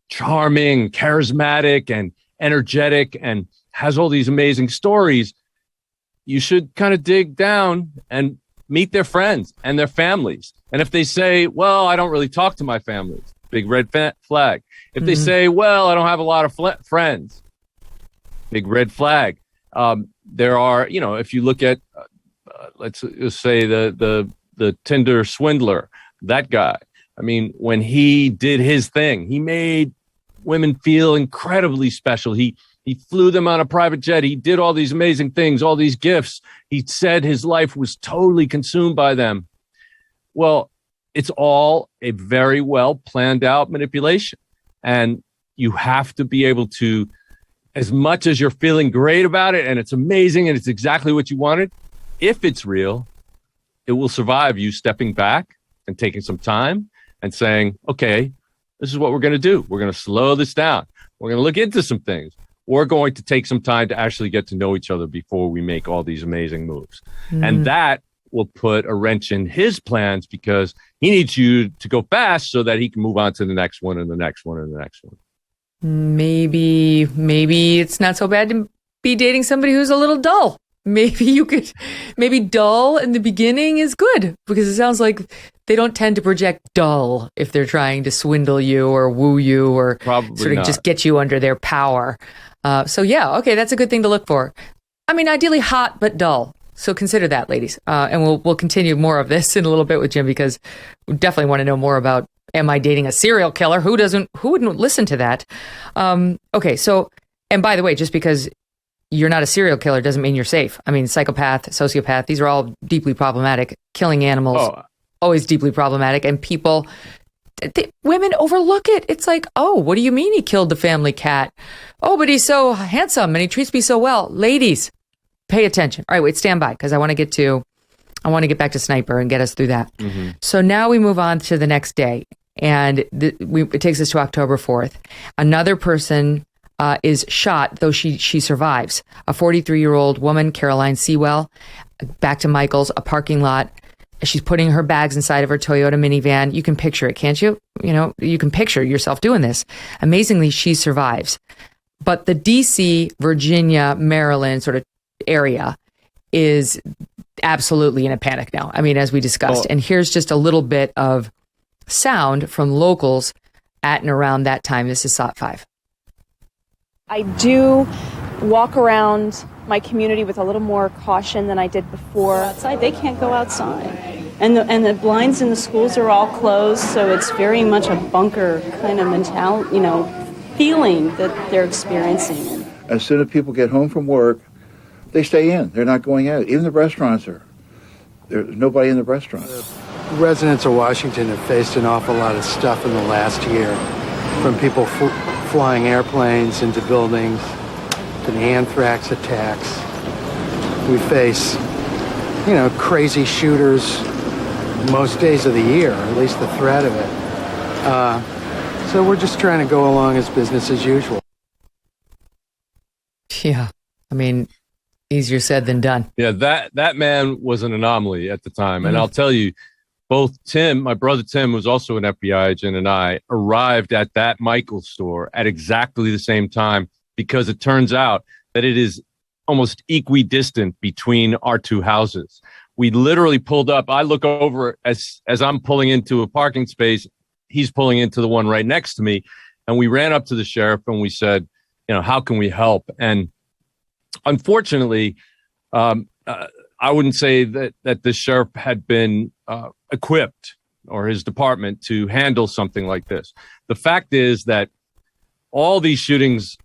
charming, charismatic, and energetic, and has all these amazing stories, you should kind of dig down and meet their friends and their families. And if they say, well, I don't really talk to my family, big red flag. If they say, well, I don't have a lot of friends, big red flag. There are, if you look at, let's say the Tinder swindler, that guy. I mean, when he did his thing, he made women feel incredibly special. He flew them on a private jet. He did all these amazing things, all these gifts. He said his life was totally consumed by them. Well, it's all a very well planned out manipulation. And you have to be able to, as much as you're feeling great about it and it's amazing and it's exactly what you wanted, if it's real, it will survive you stepping back and taking some time and saying, okay, this is what we're going to do. We're going to slow this down. We're going to look into some things. We're going to take some time to actually get to know each other before we make all these amazing moves. And that will put a wrench in his plans because he needs you to go fast so that he can move on to the next one and the next one and the next one. Maybe it's not so bad to be dating somebody who's a little dull. Maybe dull in the beginning is good because it sounds like they don't tend to project dull if they're trying to swindle you or woo you or probably sort of not. Just get you under their power. So yeah, okay, that's a good thing to look for. I mean, ideally hot but dull. So consider that, ladies. And we'll continue more of this in a little bit with Jim because we definitely want to know more about Am I Dating a Serial Killer? Who wouldn't listen to that? Okay, so, and by the way, just because you're not a serial killer doesn't mean you're safe. I mean, psychopath, sociopath, these are all deeply problematic. Killing animals, always deeply problematic. And women overlook it. It's like, oh, what do you mean he killed the family cat? Oh, but he's so handsome and he treats me so well. Ladies, pay attention. All right, wait, stand by because I want to get back to Sniper and get us through that. Mm-hmm. So now we move on to the next day. And it takes us to October 4th. Another person is shot, though she survives. A 43-year-old woman, Caroline Sewell, back to Michael's, a parking lot. She's putting her bags inside of her Toyota minivan. You can picture it, can't you? You can picture yourself doing this. Amazingly, she survives. But the DC, Virginia, Maryland sort of area is absolutely in a panic now. I mean, as we discussed. And here's just a little bit of sound from locals at and around that time. This is SOT 5. I do walk around my community with a little more caution than I did before. Outside, they can't go outside. And the blinds in the schools are all closed, so it's very much a bunker kind of mentality, feeling that they're experiencing. As soon as people get home from work, they stay in. They're not going out. Even the restaurants there's nobody in the restaurants. Residents of Washington have faced an awful lot of stuff in the last year, from people flying airplanes into buildings to the anthrax attacks. We face crazy shooters most days of the year, or at least the threat of it. So we're just trying to go along as business as usual. Yeah. I mean, easier said than done. Yeah, that man was an anomaly at the time. And I'll tell you, both Tim, my brother Tim, was also an FBI agent, and I arrived at that Michael's store at exactly the same time, because it turns out that it is almost equidistant between our two houses. We literally pulled up. I look over as I'm pulling into a parking space. He's pulling into the one right next to me. And we ran up to the sheriff and we said, how can we help? And unfortunately, I wouldn't say that the sheriff had been equipped, or his department, to handle something like this. The fact is that all these shootings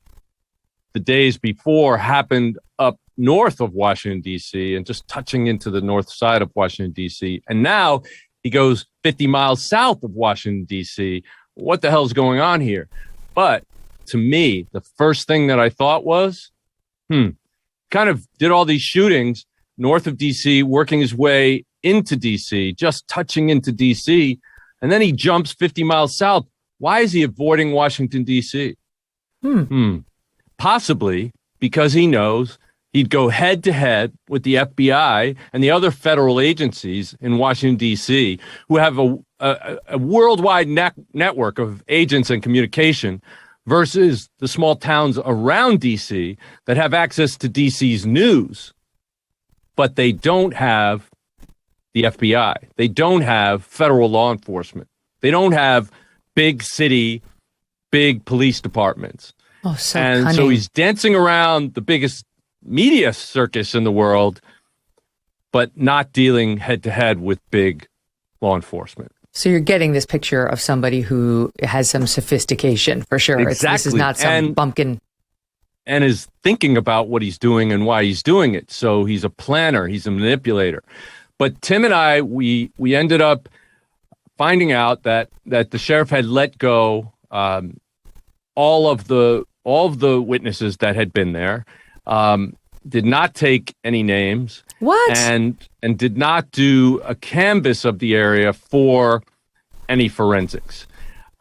the days before happened up north of Washington, D.C., and just touching into the north side of Washington, D.C. And now he goes 50 miles south of Washington, D.C. What the hell's going on here? But to me, the first thing that I thought was, kind of did all these shootings north of D.C., working his way into D.C., just touching into D.C., and then he jumps 50 miles south. Why is he avoiding Washington, D.C.? Possibly because he knows he'd go head to head with the FBI and the other federal agencies in Washington, D.C., who have a worldwide network of agents and communication, versus the small towns around D.C. that have access to D.C.'s news, but they don't have the FBI. They don't have federal law enforcement. They don't have big city, big police departments. Oh, so and cunning. So he's dancing around the biggest media circus in the world, but not dealing head to head with big law enforcement. So you're getting this picture of somebody who has some sophistication, for sure. Exactly. This is not some bumpkin. And is thinking about what he's doing and why he's doing it. So he's a planner. He's a manipulator. But Tim and I, we ended up finding out that the sheriff had let go all of the witnesses that had been there, did not take any names. What? And did not do a canvass of the area for any forensics.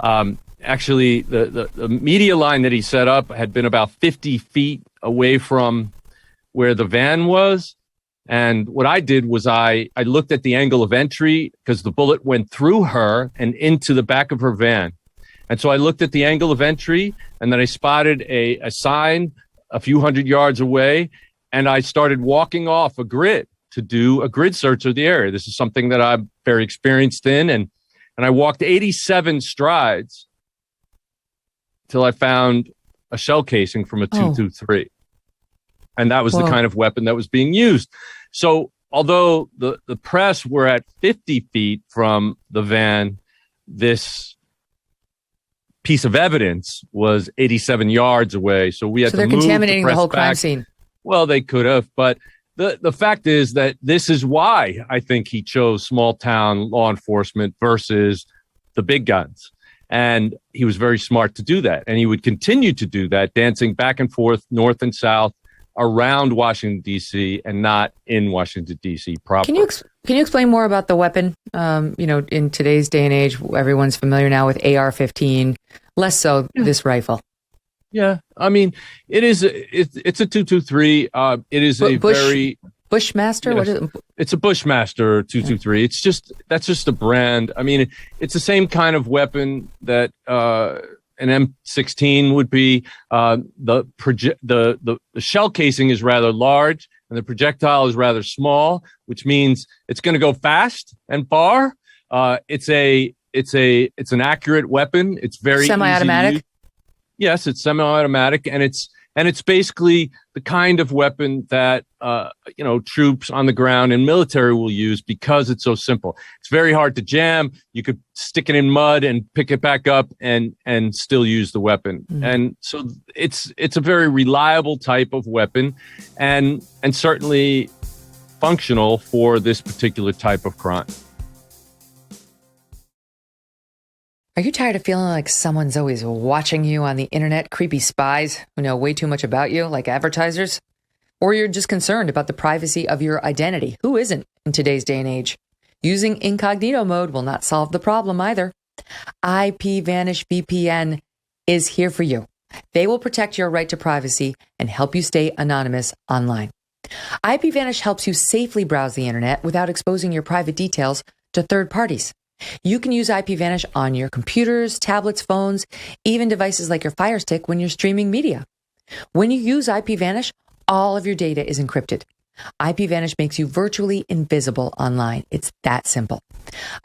Actually, the media line that he set up had been about 50 feet away from where the van was. And what I did was I looked at the angle of entry, because the bullet went through her and into the back of her van. And so I looked at the angle of entry, and then I spotted a sign a few hundred yards away, and I started walking off a grid to do a grid search of the area. This is something that I'm very experienced in, and I walked 87 strides till I found a shell casing from a .223. And that was the kind of weapon that was being used. So although the press were at 50 feet from the van, this piece of evidence was 87 yards away. So we had to move. So they're contaminating the whole crime back. scene. Well, they could have, but the fact is that this is why I think he chose small town law enforcement versus the big guns. And he was very smart to do that. And he would continue to do that, dancing back and forth, north and south, around Washington, D.C., and not in Washington, D.C. proper. Can you explain more about the weapon? In today's day and age, everyone's familiar now with AR-15, less so this rifle. Yeah, I mean, it's a .223. It is Bushmaster? Yes, What is it? It's a Bushmaster .223. That's just a brand. I mean, it's the same kind of weapon that an M16 would be. The shell casing is rather large, and the projectile is rather small, which means it's going to go fast and far. It's an accurate weapon. It's very semi-automatic. Easy to use. Yes, it's semi-automatic, and it's basically the kind of weapon that troops on the ground and military will use because it's so simple. It's very hard to jam. You could stick it in mud and pick it back up and still use the weapon. Mm. And so it's a very reliable type of weapon, and certainly functional for this particular type of crime. Are you tired of feeling like someone's always watching you on the internet? Creepy spies who know way too much about you, like advertisers? Or you're just concerned about the privacy of your identity. Who isn't in today's day and age? Using incognito mode will not solve the problem either. IPVanish VPN is here for you. They will protect your right to privacy and help you stay anonymous online. IPVanish helps you safely browse the internet without exposing your private details to third parties. You can use IPVanish on your computers, tablets, phones, even devices like your Fire Stick when you're streaming media. When you use IPVanish, all of your data is encrypted. IPVanish makes you virtually invisible online. It's that simple.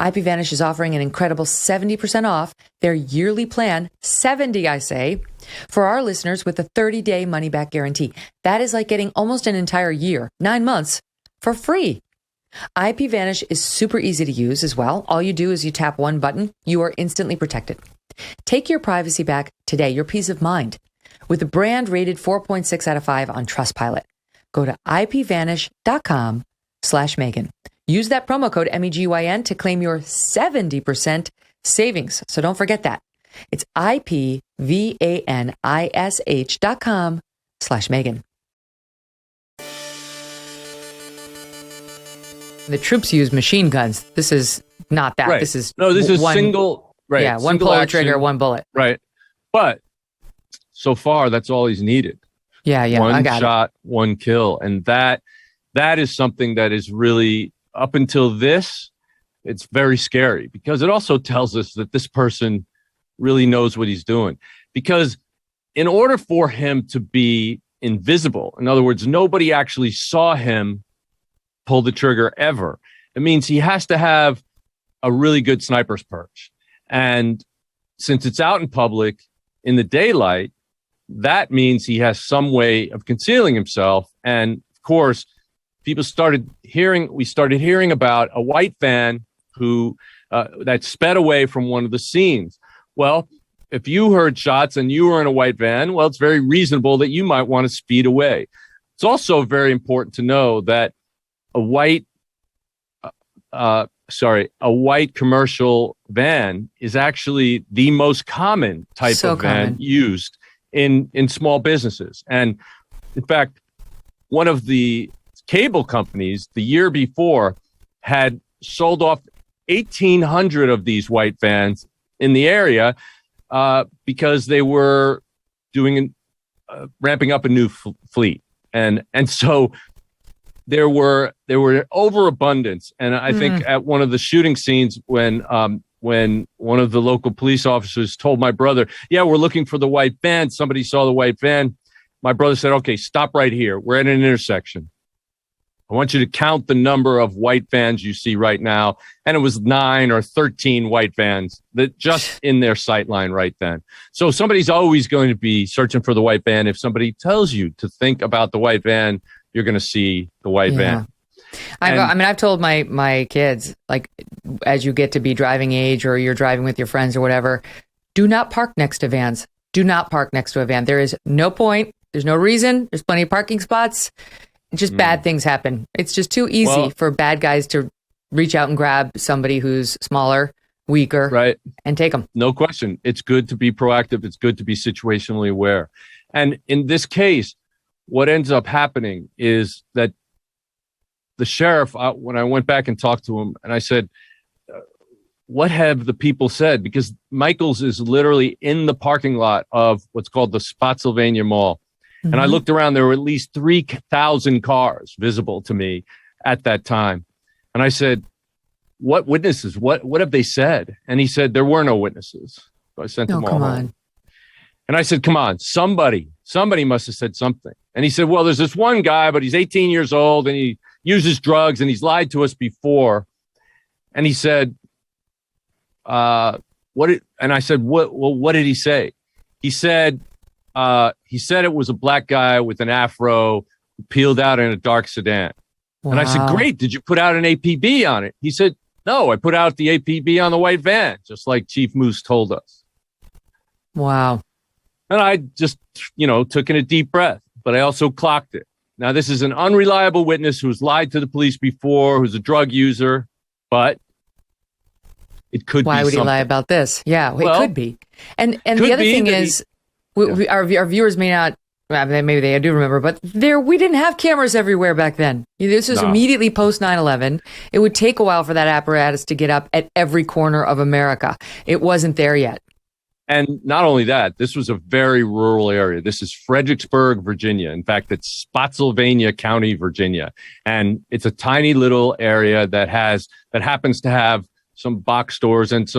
IPVanish is offering an incredible 70% off their yearly plan, 70 I say, for our listeners with a 30-day money-back guarantee. That is like getting almost an entire year, 9 months, for free. IPVanish is super easy to use as well. All you do is you tap one button, you are instantly protected. Take your privacy back today, your peace of mind, with a brand rated 4.6 out of 5 on Trustpilot. Go to ipvanish.com/Megyn. Use that promo code MEGYN to claim your 70% savings. So don't forget that. It's ipvanish.com/Megyn. The troops use machine guns. This is not that. Right. This is single. Right. Yeah, one single pull the action, trigger, one bullet. Right. But so far, that's all he's needed. Yeah, I One got shot, one kill. And that is something that is really, up until this, it's very scary, because it also tells us that this person really knows what he's doing. Because in order for him to be invisible, in other words, nobody actually saw him pull the trigger ever, it means he has to have a really good sniper's perch. And since it's out in public in the daylight, that means he has some way of concealing himself. And of course, we started hearing about a white van who that sped away from one of the scenes. Well, if you heard shots and you were in a white van, well, it's very reasonable that you might want to speed away. It's also very important to know that a white commercial van is actually the most common type of van used in small businesses. And in fact, one of the cable companies the year before had sold off 1,800 of these white vans in the area because they were ramping up a new fleet. And so there were overabundance. And I think at one of the shooting scenes, when one of the local police officers told my brother, yeah, we're looking for the white van. Somebody saw the white van. My brother said, okay, stop right here. We're at an intersection. I want you to count the number of white vans you see right now. And it was 9 or 13 white vans that just in their sight line right then. So somebody's always going to be searching for the white van. If somebody tells you to think about the white van, you're going to see the white van. I've told my kids, like, as you get to be driving age or you're driving with your friends or whatever, do not park next to vans. Do not park next to a van. There is no point. There's no reason. There's plenty of parking spots. Just bad things happen. It's just too easy for bad guys to reach out and grab somebody who's smaller, weaker, right, and take them. No question. It's good to be proactive. It's good to be situationally aware. And in this case, what ends up happening is that the sheriff, when I went back and talked to him, and I said, what have the people said? Because Michael's is literally in the parking lot of what's called the Spotsylvania Mall. And I looked around, there were at least 3,000 cars visible to me at that time. And I said, what witnesses? What have they said? And he said, there were no witnesses. So I sent them all home. And I said, come on, somebody must have said something. And he said, well, there's this one guy, but he's 18 years old and he uses drugs and he's lied to us before. And he said, and I said, what did he say? He said it was a black guy with an afro who peeled out in a dark sedan. Wow. And I said, great. Did you put out an APB on it? He said, no, I put out the APB on the white van, just like Chief Moose told us. Wow. And I just, took in a deep breath, but I also clocked it. Now, this is an unreliable witness who's lied to the police before, who's a drug user, but it could be Why would something. he lie about this? Yeah, it could be. And the other thing is, our viewers may not Well, maybe they do remember, but we didn't have cameras everywhere back then. This was No. immediately post 9/11. It would take a while for that apparatus to get up at every corner of America. It wasn't there yet. And not only that, this was a very rural area. This is Fredericksburg, Virginia. In fact, it's Spotsylvania County, Virginia. And it's a tiny little area that happens to have some box stores and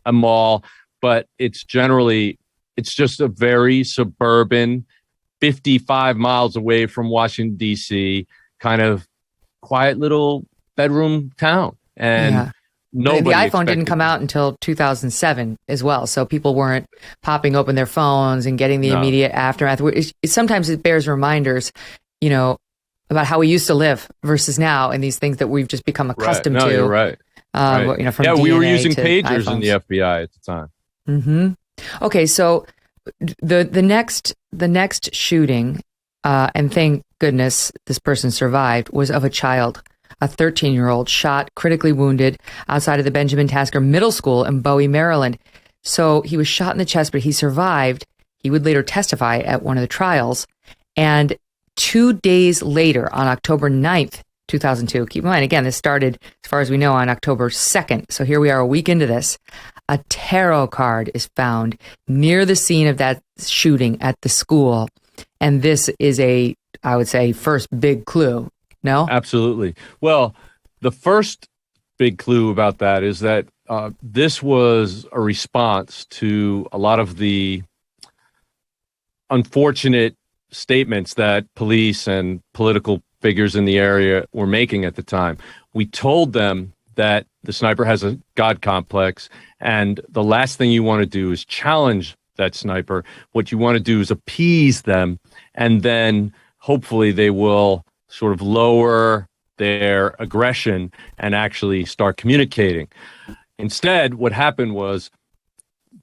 a mall, but it's just a very suburban, 55 miles away from Washington, D.C., kind of quiet little bedroom town. And nobody the iPhone expected didn't come out until 2007 as well. So people weren't popping open their phones and getting the immediate aftermath. Sometimes it bears reminders, about how we used to live versus now and these things that we've just become accustomed to. You're right. Right. From we were DNA using to pagers iPhones. in the FBI at the time. Mm-hmm. Okay, so the next shooting, and thank goodness this person survived, was of a child, a 13-year-old shot, critically wounded outside of the Benjamin Tasker Middle School in Bowie, Maryland. So he was shot in the chest, but he survived. He would later testify at one of the trials. And 2 days later, on October 9th, 2002, keep in mind, again, this started, as far as we know, on October 2nd. So here we are a week into this. A tarot card is found near the scene of that shooting at the school. And this is I would say, first big clue. No? Absolutely. Well, the first big clue about that is that this was a response to a lot of the unfortunate statements that police and political figures in the area were making at the time. We told them that the sniper has a God complex, and the last thing you want to do is challenge that sniper. What you want to do is appease them, and then hopefully they will sort of lower their aggression and actually start communicating. Instead, what happened was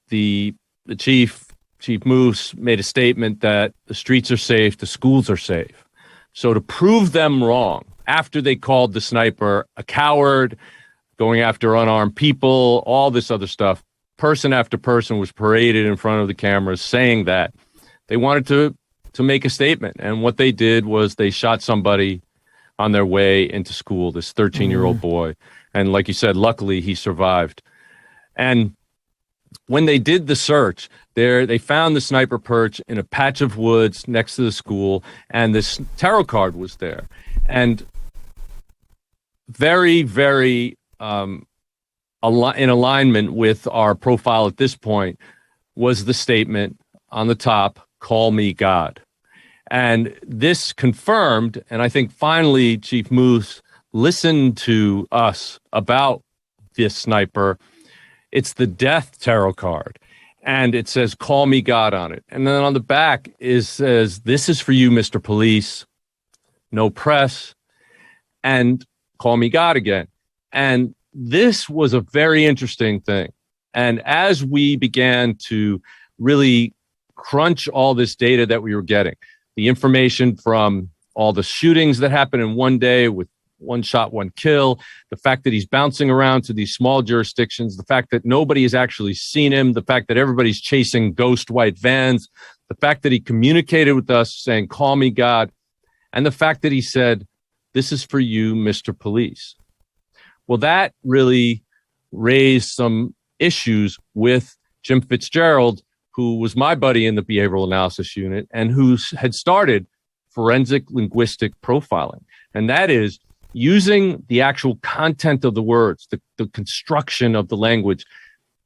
the Chief Moose made a statement that the streets are safe, the schools are safe. So to prove them wrong, after they called the sniper a coward, going after unarmed people, all this other stuff, person after person was paraded in front of the cameras saying that. They wanted to make a statement. And what they did was they shot somebody on their way into school, this 13-year-old boy. And like you said, luckily he survived. And when they did the search, they found the sniper perch in a patch of woods next to the school, and this tarot card was there. And very, very in alignment with our profile at this point was the statement on the top, "Call me God." And this confirmed, and I think finally Chief Moose listened to us about this sniper. It's the death tarot card. And it says, "Call me God" on it. And then on the back says, "This is for you, Mr. Police. No press." And "Call me God" again. And this was a very interesting thing. And as we began to really crunch all this data that we were getting, the information from all the shootings that happened in one day with one shot, one kill, the fact that he's bouncing around to these small jurisdictions, the fact that nobody has actually seen him, the fact that everybody's chasing ghost white vans, the fact that he communicated with us saying, "Call me God," and the fact that he said, "This is for you, Mr. Police." Well, that really raised some issues with Jim Fitzgerald, who was my buddy in the behavioral analysis unit and who had started forensic linguistic profiling. And that is using the actual content of the words, the construction of the language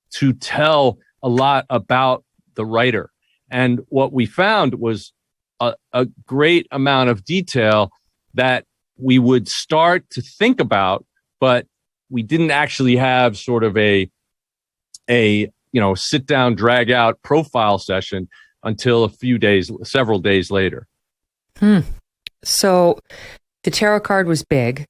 to tell a lot about the writer. And what we found was a great amount of detail that we would start to think about, but we didn't actually have sort of a sit down, drag out profile session until several days later. So the tarot card was big,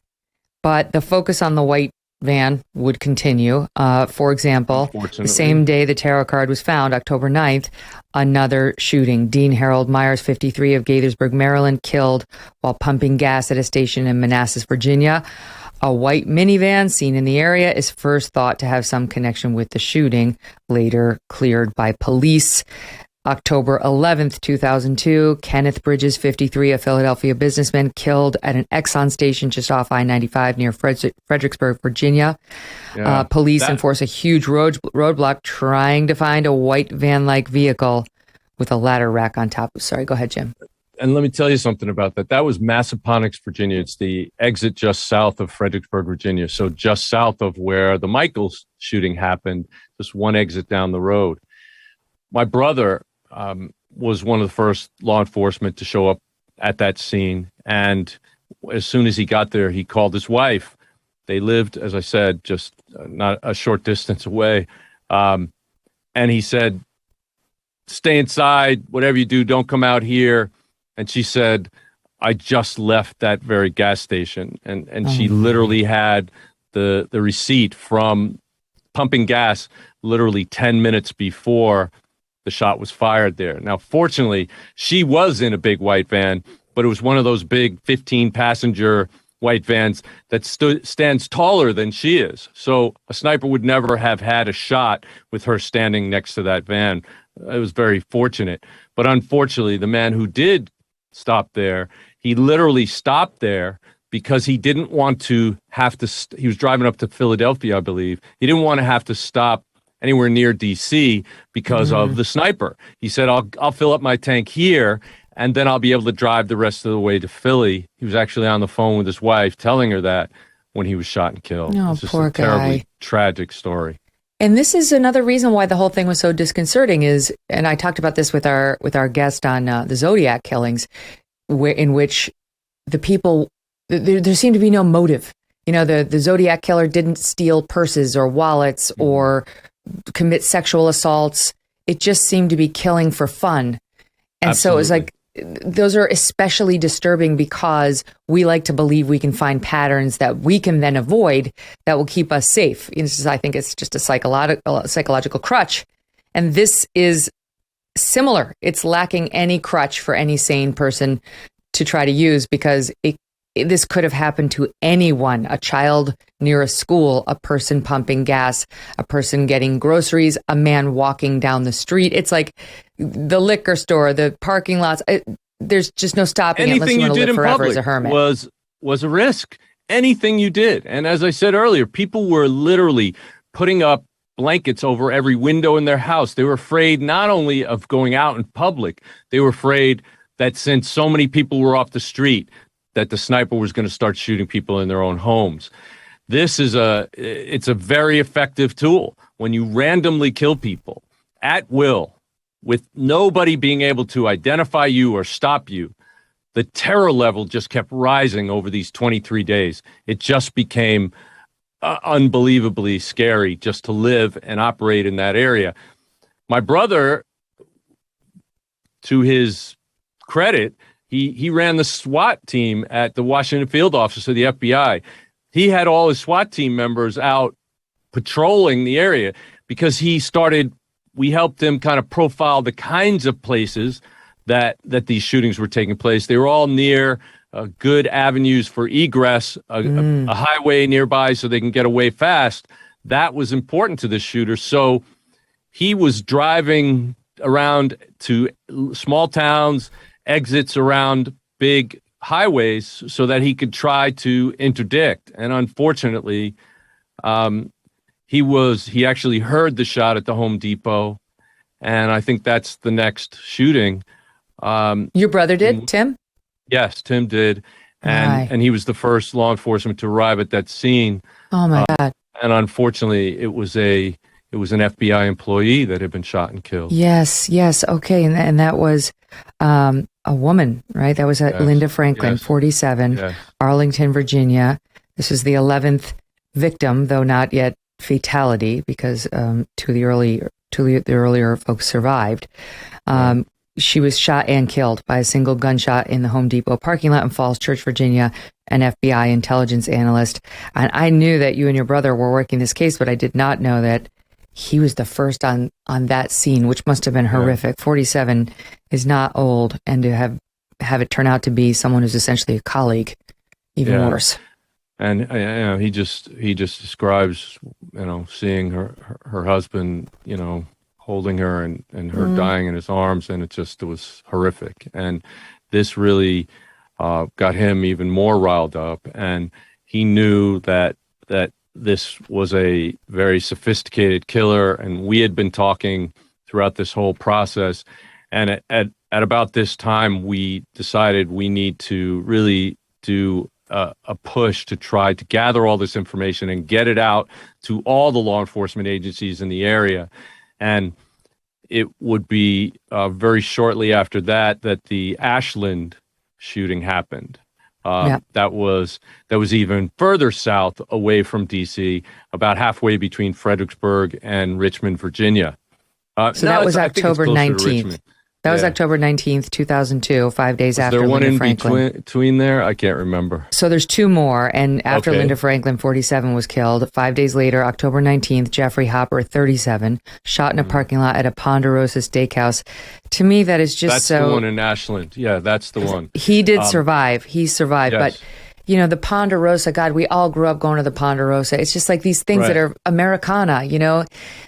but the focus on the white van would continue. For example, the same day the tarot card was found, October 9th, another shooting. Dean Harold Myers, 53, of Gaithersburg, Maryland, killed while pumping gas at a station in Manassas, Virginia. A white minivan seen in the area is first thought to have some connection with the shooting, later cleared by police. October 11th, 2002, Kenneth Bridges, 53, a Philadelphia businessman, killed at an Exxon station just off I-95 near Fredericksburg, Virginia. Police enforce a huge roadblock trying to find a white van-like vehicle with a ladder rack on top. Sorry, go ahead, Jim. And let me tell you something about that. That was Massaponax, Virginia. It's the exit just south of Fredericksburg, Virginia. So just south of where the Michaels shooting happened, just one exit down the road. My brother was one of the first law enforcement to show up at that scene. And as soon as he got there, he called his wife. They lived, as I said, just not a short distance away. And he said, stay inside, whatever you do, don't come out here. And she said, I just left that very gas station. And she literally had the receipt from pumping gas literally 10 minutes before the shot was fired there. Now, fortunately, she was in a big white van, but it was one of those big 15-passenger white vans that stands taller than she is. So a sniper would never have had a shot with her standing next to that van. It was very fortunate. But unfortunately, the man who did stop there, he literally stopped there because he didn't want to have to, he was driving up to Philadelphia, I believe. He didn't want to have to stop anywhere near DC because of the sniper. He said, I'll fill up my tank here and then I'll be able to drive the rest of the way to Philly. He was actually on the phone with his wife telling her that when he was shot and killed. Oh, it's just poor a terribly guy. tragic story. And this is another reason why the whole thing was so disconcerting is, and I talked about this with our guest on the Zodiac killings, in which the people, there seemed to be no motive. You know, the Zodiac killer didn't steal purses or wallets or commit sexual assaults. It just seemed to be killing for fun. And so it was like, those are especially disturbing because we like to believe we can find patterns that we can then avoid that will keep us safe. I think it's just a psychological crutch. And this is similar. It's lacking any crutch for any sane person to try to use because this could have happened to anyone, a child near a school, a person pumping gas, a person getting groceries, a man walking down the street. It's like the liquor store, the parking lots. There's just no stopping it unless you want to live forever as a hermit. Was a risk. Anything you did. And as I said earlier, people were literally putting up blankets over every window in their house. They were afraid not only of going out in public, they were afraid that since so many people were off the street, that the sniper was going to start shooting people in their own homes. It's a very effective tool. When you randomly kill people at will, with nobody being able to identify you or stop you, the terror level just kept rising over these 23 days. It just became unbelievably scary just to live and operate in that area. My brother, to his credit, he ran the SWAT team at the Washington field office of the FBI. He had all his SWAT team members out patrolling the area because we helped him kind of profile the kinds of places that these shootings were taking place. They were all near good avenues for egress, a highway nearby so they can get away fast. That was important to the shooter. So he was driving around to small towns, exits around big highways so that he could try to interdict. And unfortunately, he actually heard the shot at the Home Depot. And I think that's the next shooting. Your brother did, Tim? Yes, Tim did. And he was the first law enforcement to arrive at that scene. Oh my God. And unfortunately, it was an FBI employee that had been shot and killed. Yes. Okay. And that was a woman, right? That was Linda Franklin, 47, Arlington, Virginia. This was the 11th victim, though not yet fatality, because two of the earlier folks survived. She was shot and killed by a single gunshot in the Home Depot parking lot in Falls Church, Virginia, an FBI intelligence analyst. And I knew that you and your brother were working this case, but I did not know that he was the first on that scene, which must have been horrific. 47 is not old, and to have it turn out to be someone who's essentially a colleague, even worse. And he just describes, seeing her husband, holding her and her dying in his arms, and it was horrific. And this really got him even more riled up, and he knew that this was a very sophisticated killer, and we had been talking throughout this whole process. And at about this time, we decided we need to really do a push to try to gather all this information and get it out to all the law enforcement agencies in the area. And it would be very shortly after that the Ashland shooting happened. That was even further south away from D.C., about halfway between Fredericksburg and Richmond, Virginia. So that was October 19th. That was October 19th, 2002, 5 days after Linda Franklin. There one in between there? I can't remember. So there's two more. And after Linda Franklin, 47, was killed, 5 days later, October 19th, Jeffrey Hopper, 37, shot in a parking lot at a Ponderosa Steakhouse. To me, that is just That's the one in Ashland. Yeah, that's the one. He did survive. He survived. Yes. But, you know, the Ponderosa, God, we all grew up going to the Ponderosa. It's just like these things that are Americana, you know.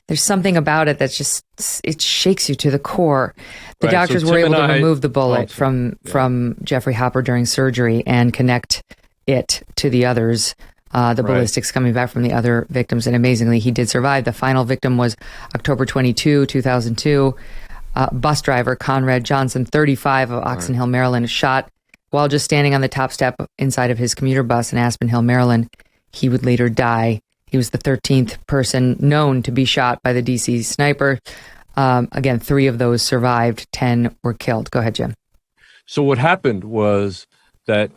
There's something about it that's just, it shakes you to the core. The doctors were able to remove the bullet from Jeffrey Hopper during surgery and connect it to the others, the ballistics coming back from the other victims. And amazingly, he did survive. The final victim was October 22, 2002. Bus driver Conrad Johnson, 35, of Oxon Hill, Maryland, shot while just standing on the top step inside of his commuter bus in Aspen Hill, Maryland. He would later die. He was the 13th person known to be shot by the DC sniper. Again, 3 of those survived, 10 were killed. Go ahead, Jim. So what happened was that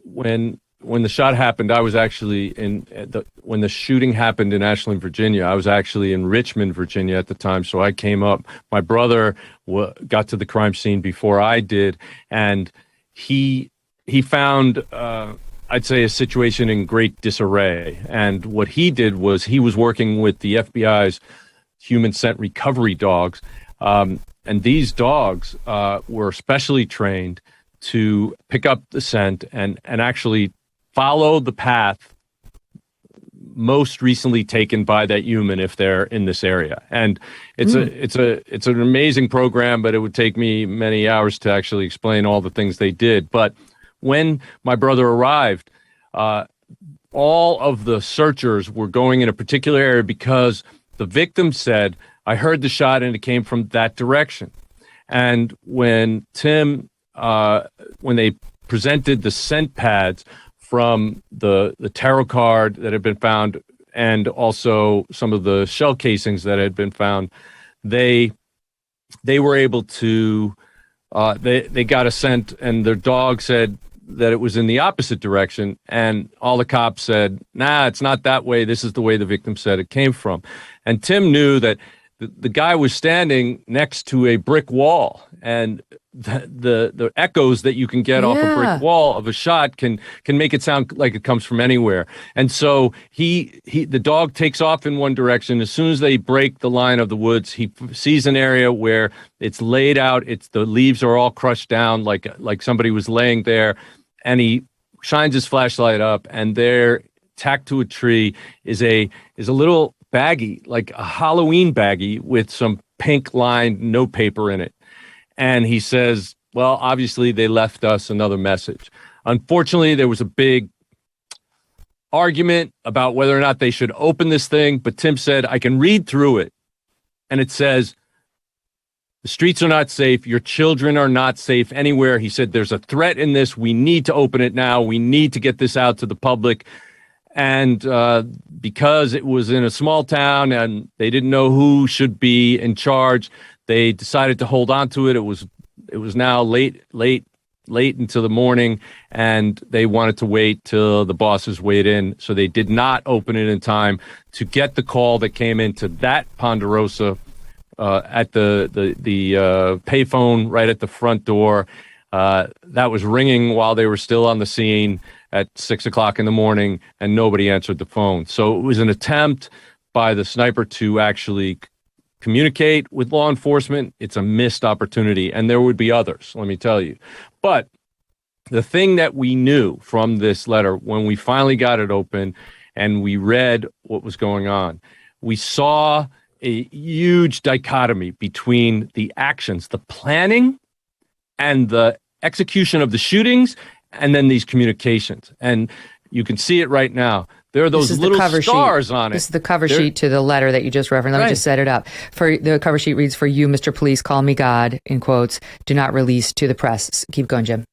when the shot happened, I was actually when the shooting happened in Ashland, Virginia, I was actually in Richmond, Virginia at the time. So I came up. My brother got to the crime scene before I did, and he found, I'd say, a situation in great disarray. And what he did was he was working with the FBI's human scent recovery dogs. And these dogs were specially trained to pick up the scent and actually follow the path most recently taken by that human if they're in this area. And it's an amazing program, but it would take me many hours to actually explain all the things they did. But when my brother arrived, all of the searchers were going in a particular area because the victim said, "I heard the shot and it came from that direction." And when when they presented the scent pads from the tarot card that had been found and also some of the shell casings that had been found, they were able to, they got a scent, and their dog said that it was in the opposite direction, and all the cops said, "Nah, it's not that way. This is the way the victim said it came from." And Tim knew that the guy was standing next to a brick wall, and the echoes that you can get off a brick wall of a shot can make it sound like it comes from anywhere. And so the dog takes off in one direction. As soon as they break the line of the woods, he sees an area where it's laid out. The leaves are all crushed down like somebody was laying there, and he shines his flashlight up, and there, tacked to a tree, is a little baggie, like a Halloween baggie with some pink lined note paper in it. And he says, well, obviously they left us another message. Unfortunately, there was a big argument about whether or not they should open this thing. But Tim said, I can read through it. And it says, the streets are not safe. Your children are not safe anywhere. He said, there's a threat in this. We need to open it now. We need to get this out to the public. And because it was in a small town and they didn't know who should be in charge, they decided to hold on to it. It was now late into the morning, and they wanted to wait till the bosses weighed in. So they did not open it in time to get the call that came into that Ponderosa at the payphone right at the front door. That was ringing while they were still on the scene at 6 o'clock in the morning, and nobody answered the phone. So it was an attempt by the sniper to actually communicate with law enforcement. It's a missed opportunity, and there would be others, let me tell you. But the thing that we knew from this letter, when we finally got it open and we read what was going on, we saw a huge dichotomy between the actions, the planning and the execution of the shootings, and then these communications. And you can see it right now. There are those little stars on it. This is the cover sheet to the letter that you just referenced. Let me just set it up. For the cover sheet reads, "For you, Mr. Police, call me God," in quotes, "do not release to the press." Keep going, Jim.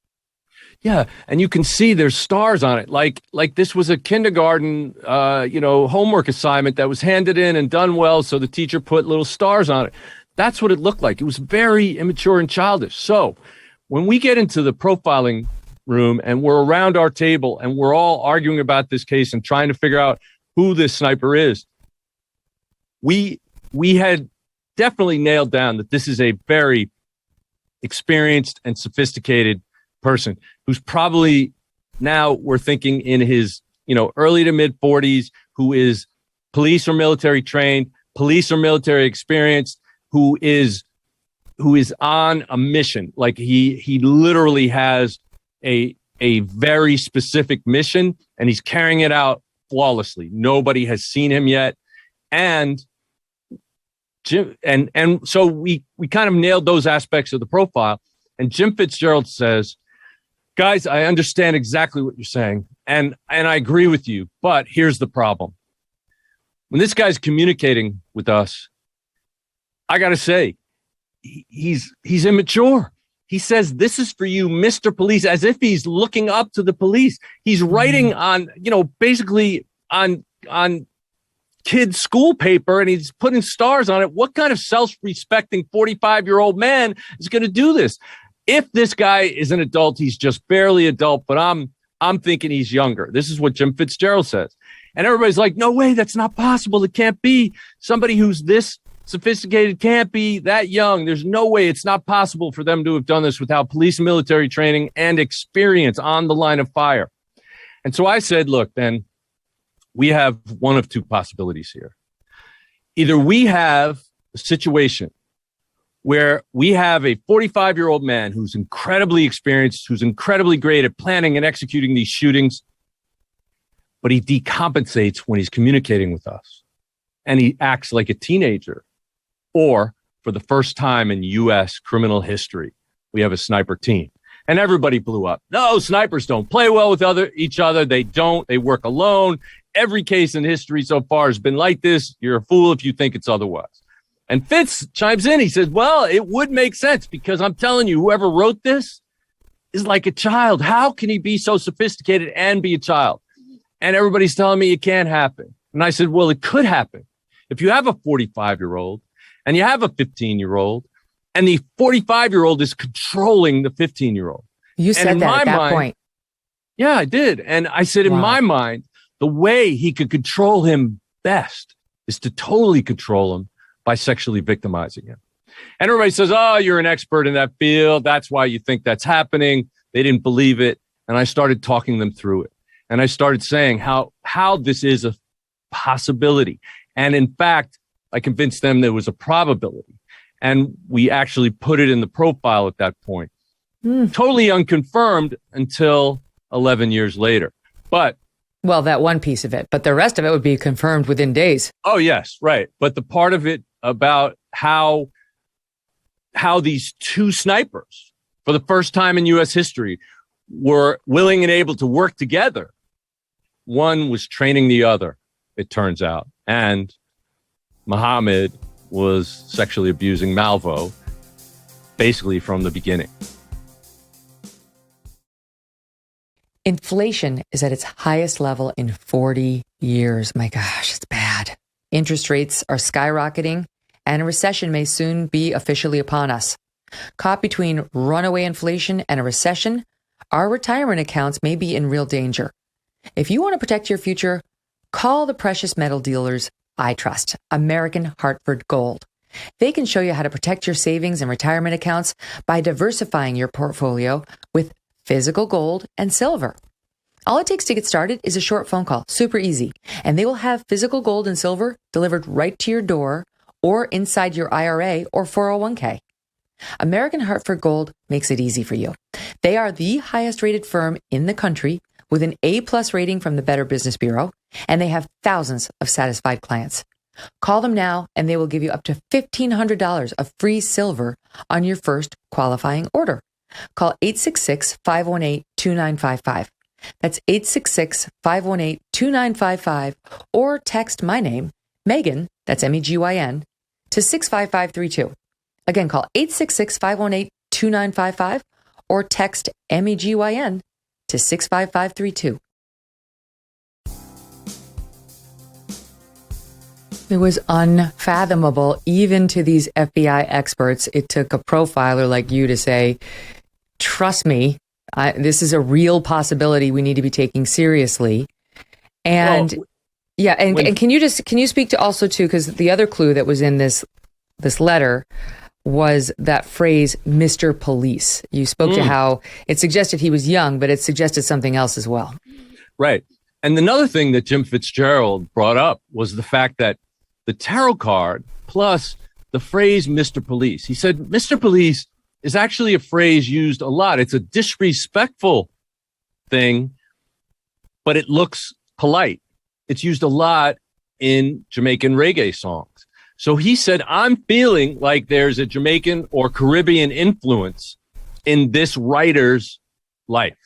Yeah, and you can see there's stars on it, like this was a kindergarten, homework assignment that was handed in and done well, so the teacher put little stars on it. That's what it looked like. It was very immature and childish. So when we get into the profiling room and we're around our table and we're all arguing about this case and trying to figure out who this sniper is, we had definitely nailed down that this is a very experienced and sophisticated person who's probably, now we're thinking, in his early to mid 40s, who is police or military trained, police or military experienced, who is on a mission. Like he literally has a very specific mission, and he's carrying it out flawlessly. Nobody has seen him yet. And Jim, and so we kind of nailed those aspects of the profile. And Jim Fitzgerald says, "Guys, I understand exactly what you're saying, and I agree with you, but here's the problem. When this guy's communicating with us, I got to say, he's immature. He says, 'This is for you, Mr. Police,' as if he's looking up to the police. He's writing on, basically on kids' school paper, and he's putting stars on it. What kind of self-respecting 45-year-old man is going to do this? If this guy is an adult, he's just barely adult, but I'm thinking he's younger." This is what Jim Fitzgerald says. And everybody's like, "No way, that's not possible. It can't be. Somebody who's this sophisticated can't be that young. There's no way. It's not possible for them to have done this without police and military training and experience on the line of fire." And so I said, look, then we have one of two possibilities here. Either we have a situation where we have a 45-year-old man who's incredibly experienced, who's incredibly great at planning and executing these shootings, but he decompensates when he's communicating with us, and he acts like a teenager. Or, for the first time in U.S. criminal history, we have a sniper team. And everybody blew up. No, snipers don't play well with each other. They don't. They work alone. Every case in history so far has been like this. You're a fool if you think it's otherwise. And Fitz chimes in. He says, well, it would make sense, because I'm telling you, whoever wrote this is like a child. How can he be so sophisticated and be a child? And everybody's telling me it can't happen. And I said, well, it could happen. If you have a 45-year-old and you have a 15-year-old, and the 45-year-old is controlling the 15-year-old. You said that at that point. Yeah, I did. And I said, in my mind, the way he could control him best is to totally control him by sexually victimizing him. And everybody says, oh, you're an expert in that field. That's why you think that's happening. They didn't believe it. And I started talking them through it. And I started saying how this is a possibility. And in fact, I convinced them there was a probability. And we actually put it in the profile at that point. Totally unconfirmed until 11 years later. But well, that one piece of it, but the rest of it would be confirmed within days. Oh, yes, right. But the part of it about how these two snipers, for the first time in U.S. history, were willing and able to work together. One was training the other, it turns out. And Muhammad was sexually abusing Malvo basically from the beginning. Inflation is at its highest level in 40 years. My gosh, it's bad. Interest rates are skyrocketing, and a recession may soon be officially upon us. Caught between runaway inflation and a recession, our retirement accounts may be in real danger. If you want to protect your future, call the precious metal dealers I trust, American Hartford Gold. They can show you how to protect your savings and retirement accounts by diversifying your portfolio with physical gold and silver. All it takes to get started is a short phone call, super easy, and they will have physical gold and silver delivered right to your door or inside your IRA or 401k. American Hartford Gold makes it easy for you. They are the highest rated firm in the country with an A+ rating from the Better Business Bureau, and they have thousands of satisfied clients. Call them now and they will give you up to $1,500 of free silver on your first qualifying order. Call 866-518-2955. That's 866-518-2955 or text my name, Megyn, that's Megyn, to 65532. Again, call 866-518-2955 or text Megyn to 65532. It was unfathomable, even to these FBI experts. It took a profiler like you to say, trust me, this is a real possibility we need to be taking seriously. And and can you speak to also too, because the other clue that was in this letter was that phrase, Mr. Police. You spoke to how it suggested he was young, but it suggested something else as well. Right. And another thing that Jim Fitzgerald brought up was the fact that the tarot card plus the phrase Mr. Police. He said, Mr. Police is actually a phrase used a lot. It's a disrespectful thing, but it looks polite. It's used a lot in Jamaican reggae songs. So he said, I'm feeling like there's a Jamaican or Caribbean influence in this writer's life.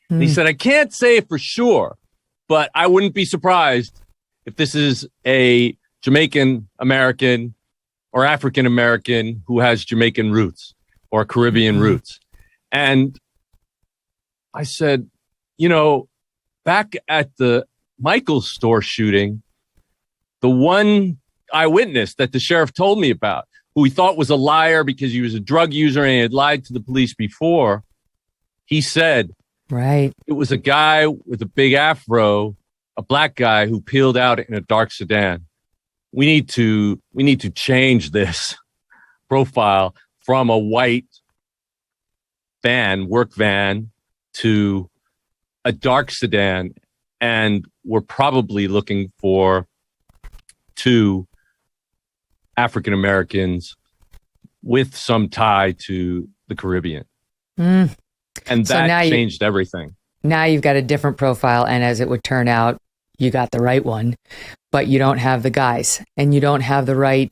He said, I can't say for sure, but I wouldn't be surprised if this is a Jamaican American or African American who has Jamaican roots or Caribbean roots. And I said, back at the Michael's store shooting, the one eyewitness that the sheriff told me about, who he thought was a liar because he was a drug user and he had lied to the police before, he said, right, it was a guy with a big afro, a black guy who peeled out in a dark sedan. We need to change this profile from a white van, work van, to a dark sedan, and we're probably looking for two African Americans with some tie to the Caribbean. And that changed everything. Now you've got a different profile, and as it would turn out, you got the right one, but you don't have the guys, and you don't have the right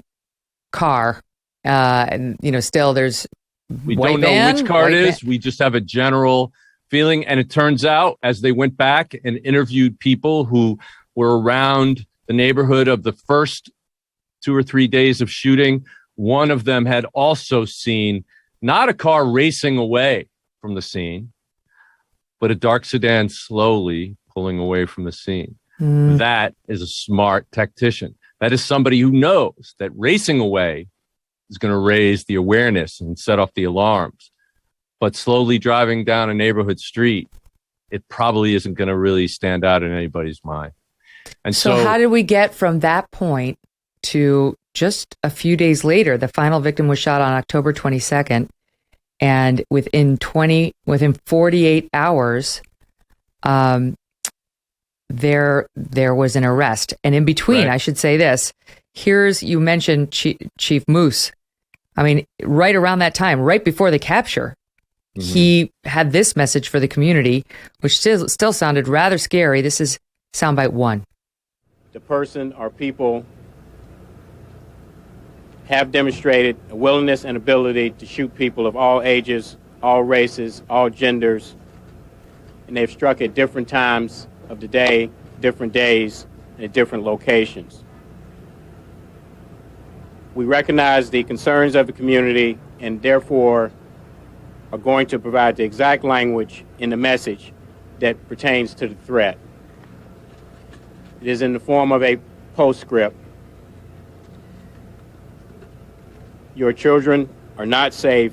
car. And still there's we don't know which car it is. We just have a general feeling, and it turns out, as they went back and interviewed people who were around the neighborhood of the first 2 or 3 days of shooting, one of them had also seen not a car racing away from the scene, but a dark sedan slowly pulling away from the scene. That is a smart tactician. That is somebody who knows that racing away is going to raise the awareness and set off the alarms. But slowly driving down a neighborhood street, it probably isn't going to really stand out in anybody's mind. And so how did we get from that point to just a few days later? The final victim was shot on October 22nd. And within 48 hours, there was an arrest. And in between, right. I should say this, you mentioned Chief Moose. I mean, right around that time, right before the capture, he had this message for the community, which still sounded rather scary. This is soundbite 1. The person or people have demonstrated a willingness and ability to shoot people of all ages, all races, all genders, and they've struck at different times of the day, different days, and at different locations. We recognize the concerns of the community and therefore are going to provide the exact language in the message that pertains to the threat. It is in the form of a postscript. Your children are not safe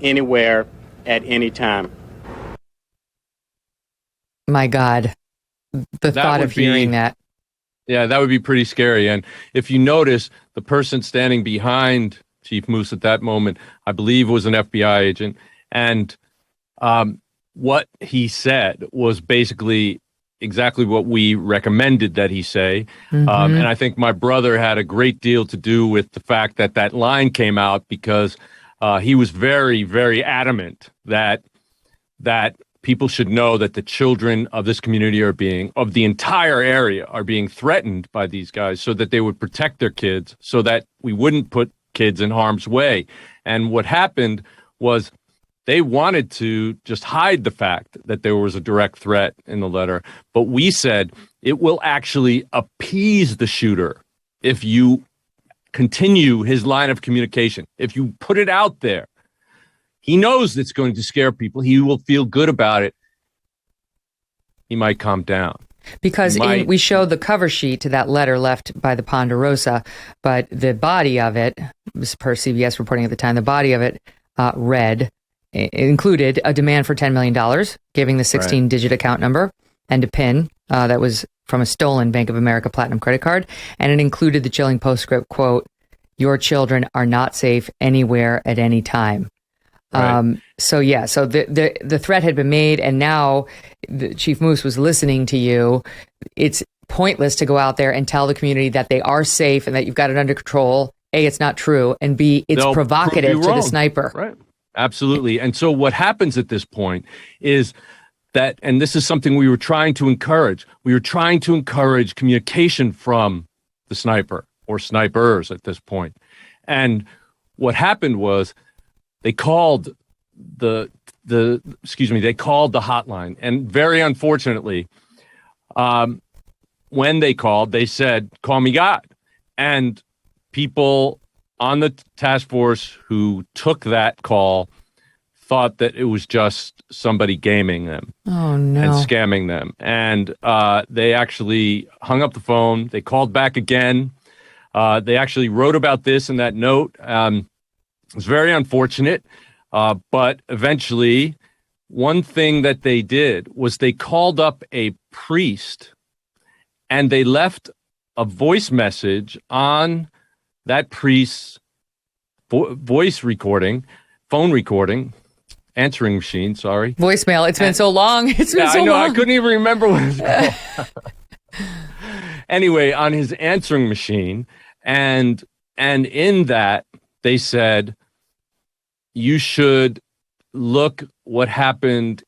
anywhere at any time. My God, the thought of hearing that. Yeah, that would be pretty scary. And if you notice, the person standing behind Chief Moose at that moment, I believe, was an FBI agent. And what he said was basically exactly what we recommended that he say. And I think my brother had a great deal to do with the fact that that line came out, because he was very, very adamant that people should know that the children of this community of the entire area are being threatened by these guys, so that they would protect their kids, so that we wouldn't put kids in harm's way. And what happened was they wanted to just hide the fact that there was a direct threat in the letter. But we said it will actually appease the shooter if you continue his line of communication. If you put it out there, he knows it's going to scare people. He will feel good about it. He might calm down. Because we showed the cover sheet to that letter left by the Ponderosa, but the body of it, per CBS reporting at the time, the body of it included a demand for $10 million, giving the 16-digit account number and a PIN that was from a stolen Bank of America Platinum credit card. And it included the chilling postscript, quote, "Your children are not safe anywhere at any time." Right. So the threat had been made, and now Chief Moose was listening to you. It's pointless to go out there and tell the community that they are safe and that you've got it under control. A, it's not true, and B, it's provocative to the sniper. Right. Absolutely. And so what happens at this point is that, and this is something we were trying to encourage. We were trying to encourage communication from the sniper or snipers at this point. And what happened was they called the hotline. And very unfortunately, when they called, they said, "Call me God." And people on the task force who took that call thought that it was just somebody gaming them and scamming them. And they actually hung up the phone. They called back again. They actually wrote about this in that note. It was very unfortunate. But eventually, one thing that they did was they called up a priest and they left a voice message on that priest's phone recording, answering machine, sorry. Voicemail. It's been so long. It's been so long. I couldn't even remember what it's called. Anyway, on his answering machine. And in that, they said, you should look what happened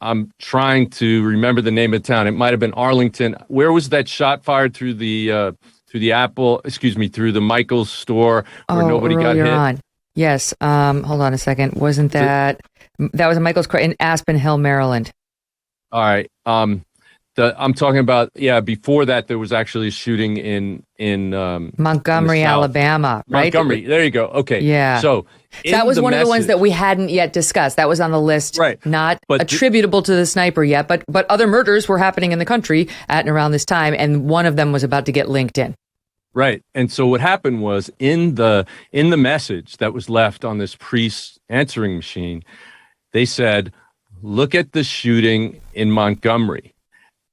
I'm trying to remember the name of the town. It might have been Arlington. Where was that shot fired through the Michael's store where nobody got hit? On. Yes. Hold on a second. Wasn't that was a Michael's in Aspen Hill, Maryland? All right. I'm talking about, before that, there was actually a shooting in Montgomery, Alabama, right? Montgomery. There you go. Okay. Yeah. So that was one of the ones that we hadn't yet discussed. That was on the list, right? Not attributable to the sniper yet, but other murders were happening in the country at and around this time, and one of them was about to get linked in. Right. And so what happened was in the message that was left on this priest's answering machine, they said, "Look at the shooting in Montgomery."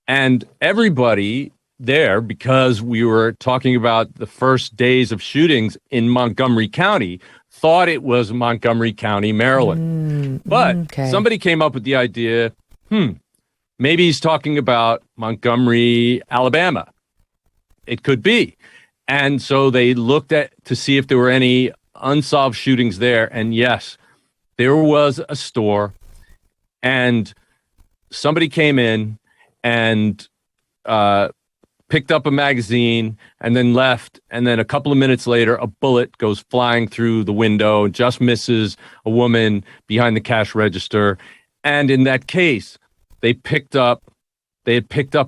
And everybody there, because we were talking about the first days of shootings in Montgomery County, thought it was Montgomery County, Maryland. But somebody came up with the idea, maybe he's talking about Montgomery, Alabama. It could be. And so they looked to see if there were any unsolved shootings there. And yes, there was a store, and somebody came in and picked up a magazine and then left. And then a couple of minutes later, a bullet goes flying through the window and just misses a woman behind the cash register. And in that case, they had picked up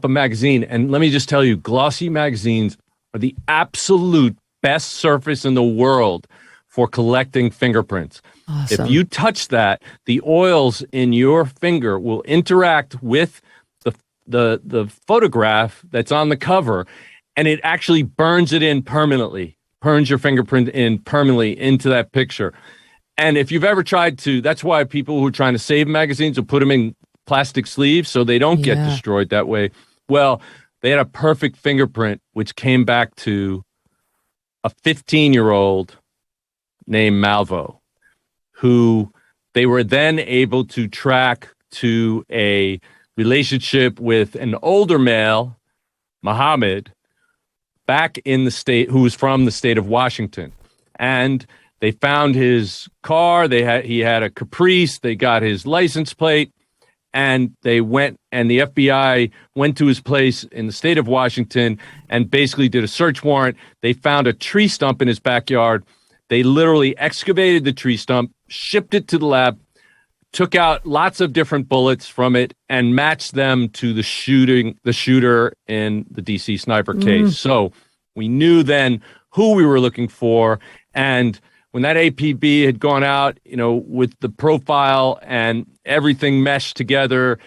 a magazine. And let me just tell you, glossy magazines are the absolute best surface in the world for collecting fingerprints. Awesome. If you touch that, the oils in your finger will interact with the photograph that's on the cover, and it actually burns your fingerprint in permanently into that picture. And if you've ever tried to, that's why people who are trying to save magazines will put them in plastic sleeves so they don't get destroyed that way. Well, they had a perfect fingerprint, which came back to a 15-year-old named Malvo, who they were then able to track to a relationship with an older male, Muhammad, back in the state, who was from the state of Washington. And They found his car. He had a Caprice. They got his license plate, and the FBI went to his place in the state of Washington and basically did a search warrant. They found a tree stump in his backyard. They literally excavated the tree stump, shipped it to the lab, took out lots of different bullets from it, and matched them to the shooter in the DC sniper case. So we knew then who we were looking for. And when that APB had gone out, with the profile and everything meshed together,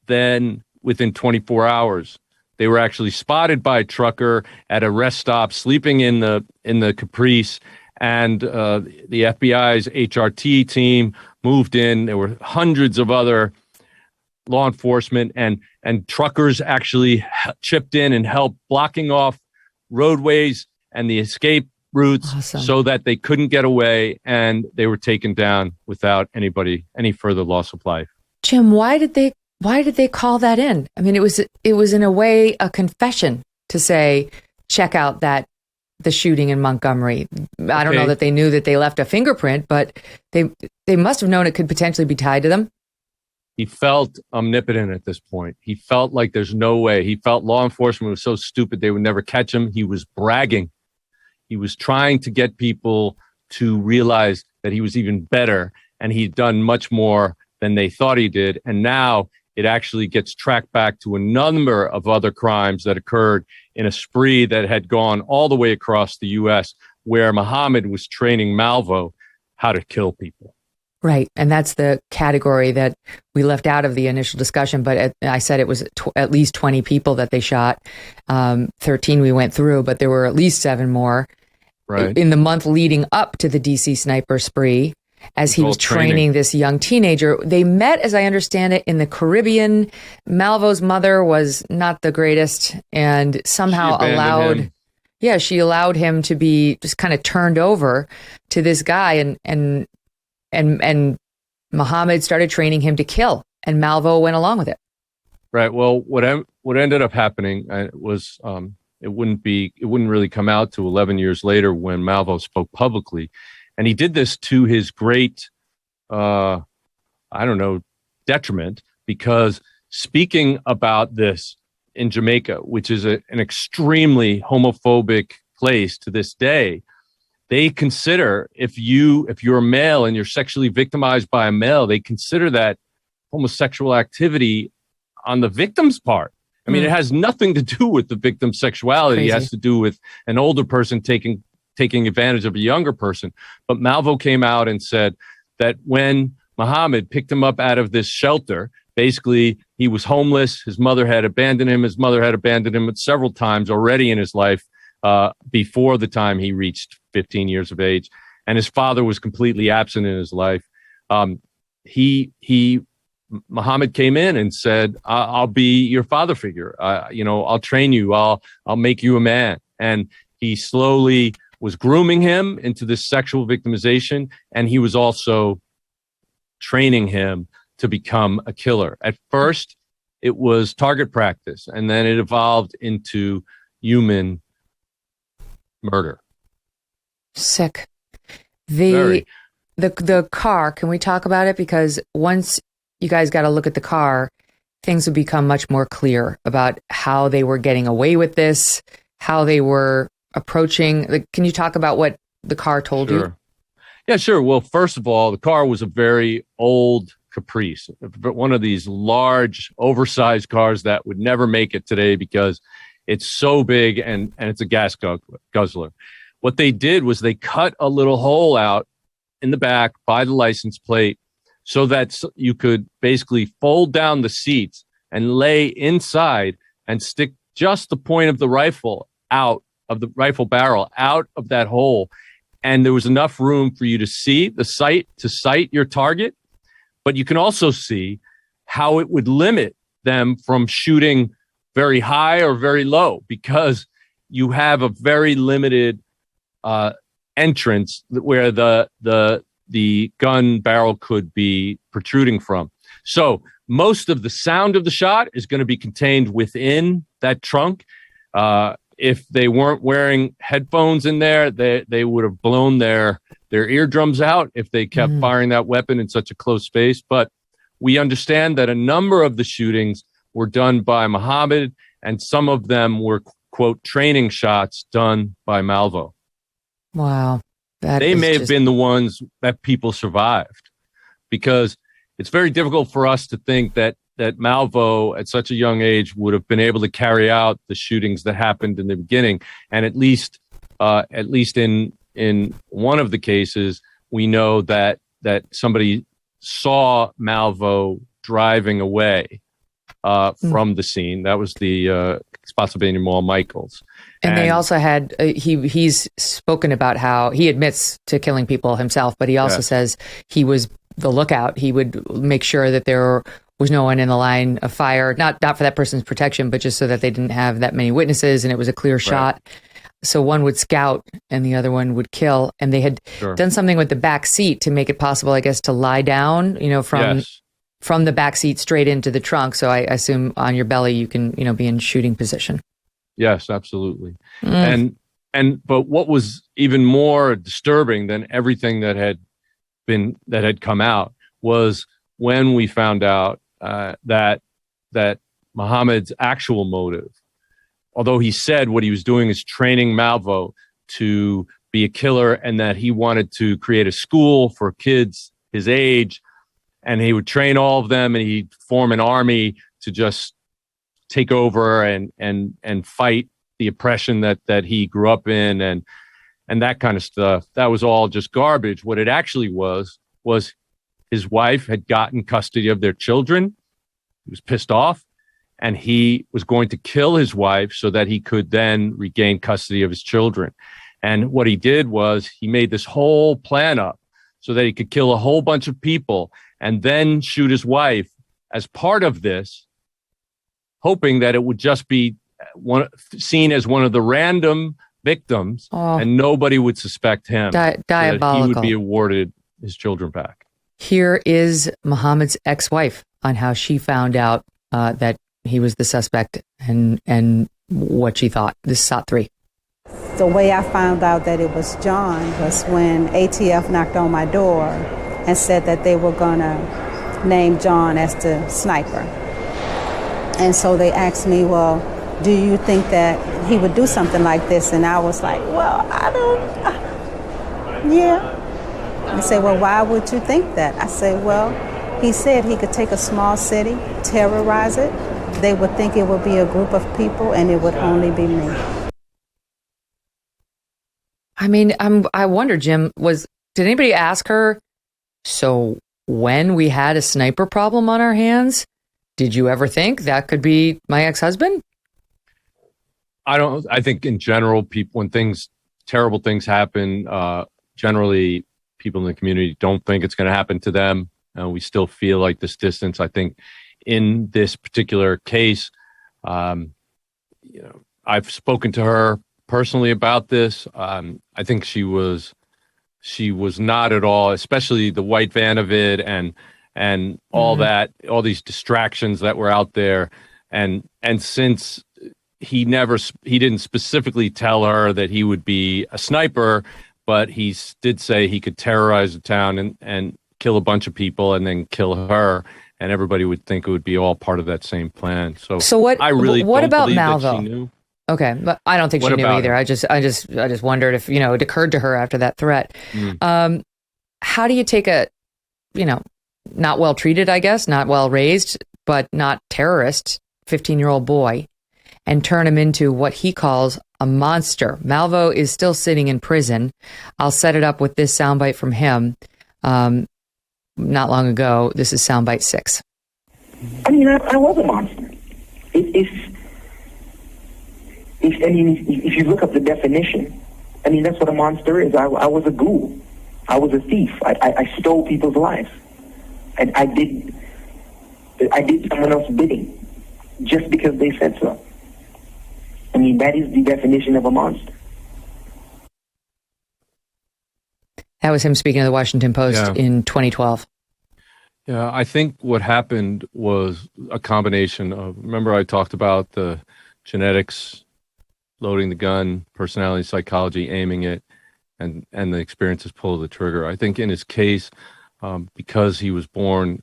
then within 24 hours, they were actually spotted by a trucker at a rest stop, sleeping in the Caprice, and the FBI's HRT team moved in. There were hundreds of other law enforcement and truckers actually chipped in and helped blocking off roadways and the escape routes. Awesome. So that they couldn't get away, and they were taken down without any further loss of life. Jim, why did they call that in? I mean, it was in a way a confession to say, check out the shooting in Montgomery. I don't know that they knew that they left a fingerprint, but they must have known it could potentially be tied to them. He felt omnipotent at this point. He felt like there's no way. He felt law enforcement was so stupid they would never catch him. He was bragging. He was trying to get people to realize that he was even better, and he'd done much more than they thought he did. And now it actually gets tracked back to a number of other crimes that occurred in a spree that had gone all the way across the U.S., where Muhammad was training Malvo how to kill people. Right. And that's the category that we left out of the initial discussion. But I said it was at least 20 people that they shot. 13 we went through, but there were at least 7 more in the month leading up to the DC sniper spree. As he was training this young teenager. They met, as I understand it, in the Caribbean. Malvo's mother was not the greatest, and somehow she allowed him to be just kind of turned over to this guy, and Muhammad started training him to kill, and Malvo went along with it. Right. Well, what ended up happening was it wouldn't really come out to 11 years later when Malvo spoke publicly. And he did this to his great, detriment, because speaking about this in Jamaica, which is an extremely homophobic place to this day, they consider if you're a male and you're sexually victimized by a male, they consider that homosexual activity on the victim's part. I mean, it has nothing to do with the victim's sexuality. Crazy. It has to do with an older person taking advantage of a younger person. But Malvo came out and said that when Muhammad picked him up out of this shelter, basically he was homeless. His mother had abandoned him. His mother had abandoned him several times already in his life before the time he reached 15 years of age. And his father was completely absent in his life. Muhammad came in and said, I'll be your father figure. I'll train you. I'll make you a man. And he slowly was grooming him into this sexual victimization, and he was also training him to become a killer. At first, it was target practice, and then it evolved into human murder. Sick. The car, can we talk about it? Because once you guys got to look at the car, things would become much more clear about how they were getting away with this, how they were approaching. Can you talk about what the car told you? Yeah, sure. Well, first of all, the car was a very old Caprice, one of these large, oversized cars that would never make it today because it's so big and it's a gas guzzler. What they did was they cut a little hole out in the back by the license plate so that you could basically fold down the seats and lay inside and stick just the point of the rifle out of the rifle barrel out of that hole. And there was enough room for you to see the sight, to sight your target. But you can also see how it would limit them from shooting very high or very low, because you have a very limited entrance where the gun barrel could be protruding from. So most of the sound of the shot is going to be contained within that trunk. If they weren't wearing headphones in there, they would have blown their their eardrums out if they kept firing that weapon in such a close space. But we understand that a number of the shootings were done by Muhammad, and some of them were, quote, training shots done by Malvo. Wow. They may have been the ones that people survived, because it's very difficult for us to think that Malvo at such a young age would have been able to carry out the shootings that happened in the beginning. And at least in one of the cases, we know that somebody saw Malvo driving away from the scene. That was the Spotsylvania Mall Michaels. And they also had, he's spoken about how he admits to killing people himself, but he also says he was the lookout. He would make sure that there was no one in the line of fire, not for that person's protection, but just so that they didn't have that many witnesses and it was a clear shot. So one would scout and the other one would kill. And they had done something with the back seat to make it possible, I guess, to lie down, from the back seat straight into the trunk. So I assume on your belly, you can, be in shooting position. Yes, absolutely. But what was even more disturbing than everything that had come out was when we found out that Muhammad's actual motive, although he said what he was doing is training Malvo to be a killer, and that he wanted to create a school for kids his age, and he would train all of them, and he'd form an army to just take over and fight the oppression that he grew up in, and that kind of stuff. That was all just garbage. What it actually was his wife had gotten custody of their children. He was pissed off, and he was going to kill his wife so that he could then regain custody of his children. And what he did was he made this whole plan up so that he could kill a whole bunch of people and then shoot his wife as part of this, hoping that it would just be seen as one of the random victims and nobody would suspect him. Diabolical. So that he would be awarded his children back. Here is Muhammad's ex-wife on how she found out that he was the suspect and what she thought. This is SOT 3. The way I found out that it was John was when ATF knocked on my door and said that they were going to name John as the sniper. And so they asked me, well, do you think that he would do something like this? And I was like, well, yeah. I said, well, why would you think that? I said, well, he said he could take a small city, terrorize it. They would think it would be a group of people, and it would only be me. I mean, I wonder, Jim, did anybody ask her, so when we had a sniper problem on our hands, did you ever think that could be my ex-husband? I think in general, people, when terrible things happen, generally people in the community don't think it's going to happen to them. We still feel like this distance. I think in this particular case, I've spoken to her personally about this. I think she was not at all, especially the white van of it and all that, all these distractions that were out there. And since he didn't specifically tell her that he would be a sniper, but he did say he could terrorize the town and kill a bunch of people and then kill her, and everybody would think it would be all part of that same plan. So what? I really what don't about believe Malvo? that she knew. Okay, but I don't think she knew either. I just wondered if it occurred to her after that threat. How do you take a not well treated, I guess, not well raised, but not terrorist 15-year-old boy, and turn him into what he calls a monster? Malvo is still sitting in prison. I'll set it up with this soundbite from him not long ago. This is soundbite 6. I mean, I was a monster. If you look up the definition, I mean, that's what a monster is. I was a ghoul. I was a thief. I stole people's lives. I did someone else's bidding just because they said so. I mean, that is the definition of a monster. That was him speaking to the Washington Post in 2012. Yeah, I think what happened was a combination of, remember I talked about the genetics, loading the gun, personality, psychology, aiming it, and the experiences pull the trigger. I think in his case, because he was born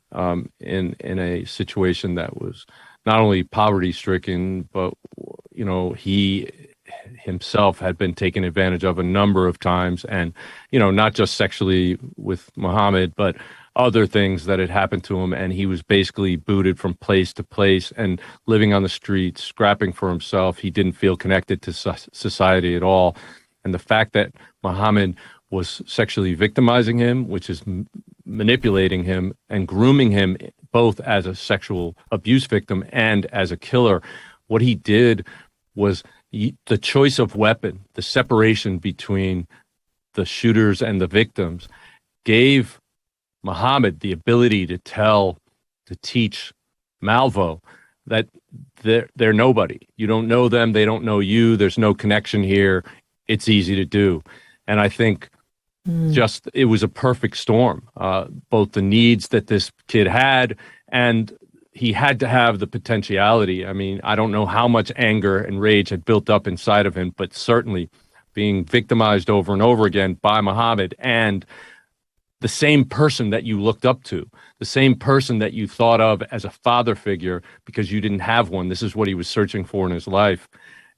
in a situation that was not only poverty stricken, but he himself had been taken advantage of a number of times, and not just sexually with Muhammad, but other things that had happened to him, and he was basically booted from place to place and living on the streets, scrapping for himself. He didn't feel connected to society at all. And the fact that Muhammad was sexually victimizing him, which is manipulating him and grooming him both as a sexual abuse victim and as a killer, what he did was the choice of weapon, the separation between the shooters and the victims, gave Muhammad the ability to teach Malvo that they're nobody. You don't know them. They don't know you. There's no connection here. It's easy to do. And I think it was a perfect storm, both the needs that this kid had, and he had to have the potentiality. I mean, I don't know how much anger and rage had built up inside of him, but certainly being victimized over and over again by Muhammad, and the same person that you looked up to, the same person that you thought of as a father figure because you didn't have one. This is what he was searching for in his life.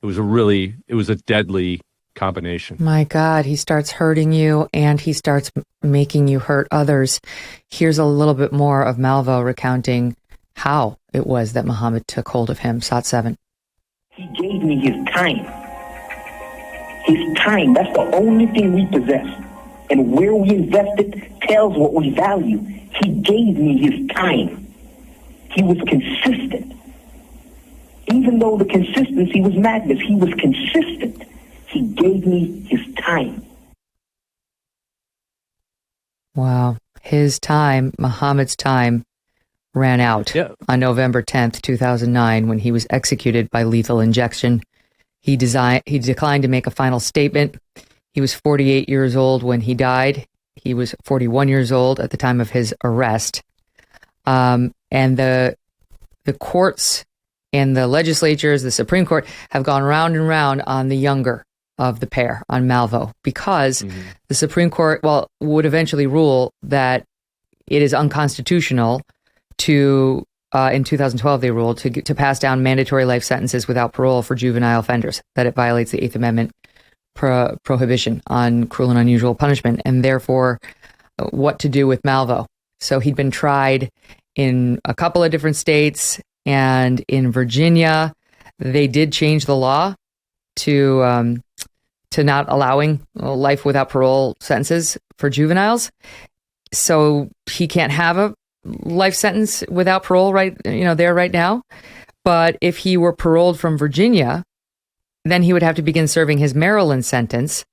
It was a deadly combination. My God, he starts hurting you and he starts making you hurt others. Here's a little bit more of Malvo recounting how it was that Muhammad took hold of him. Sot 7. He gave me his time. His time, that's the only thing we possess. And where we invest it tells what we value. He gave me his time. He was consistent. Even though the consistency was madness, he was consistent. He gave me his time. Wow. His time, Muhammad's time, ran out on November 10th, 2009, when he was executed by lethal injection. He declined to make a final statement. He was 48 years old when he died. He was 41 years old at the time of his arrest. And the courts and the legislatures, the Supreme Court, have gone round and round on the younger of the pair, on Malvo, because the Supreme Court, would eventually rule that it is unconstitutional to, in 2012 they ruled, to pass down mandatory life sentences without parole for juvenile offenders, that it violates the Eighth Amendment prohibition on cruel and unusual punishment, and therefore what to do with Malvo. So he'd been tried in a couple of different states, and in Virginia, they did change the law to not allowing life without parole sentences for juveniles. So he can't have a life sentence without parole right now. But if he were paroled from Virginia, then he would have to begin serving his Maryland sentence.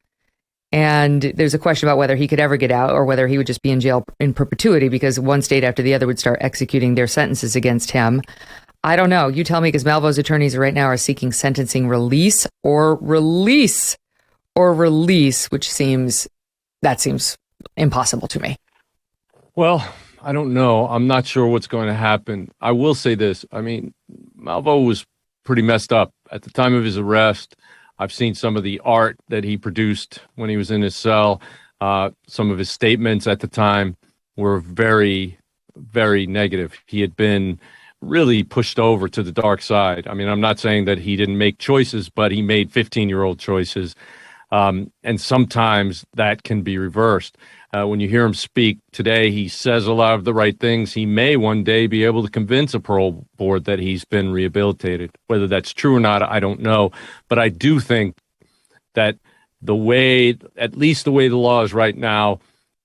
And there's a question about whether he could ever get out or whether he would just be in jail in perpetuity, because one state after the other would start executing their sentences against him. I don't know. You tell me, because Malvo's attorneys right now are seeking sentencing release, which seems impossible to me. Well, I don't know. I'm not sure what's going to happen. I will say this. I mean, Malvo was pretty messed up at the time of his arrest. I've seen some of the art that he produced when he was in his cell. Some of his statements at the time were very, very negative. He had been really pushed over to the dark side. I mean, I'm not saying that he didn't make choices, but he made 15-year-old choices. And sometimes that can be reversed. When you hear him speak today, he says a lot of the right things. He may one day be able to convince a parole board that he's been rehabilitated. Whether that's true or not, I don't know. But I do think that at least the way the law is right now,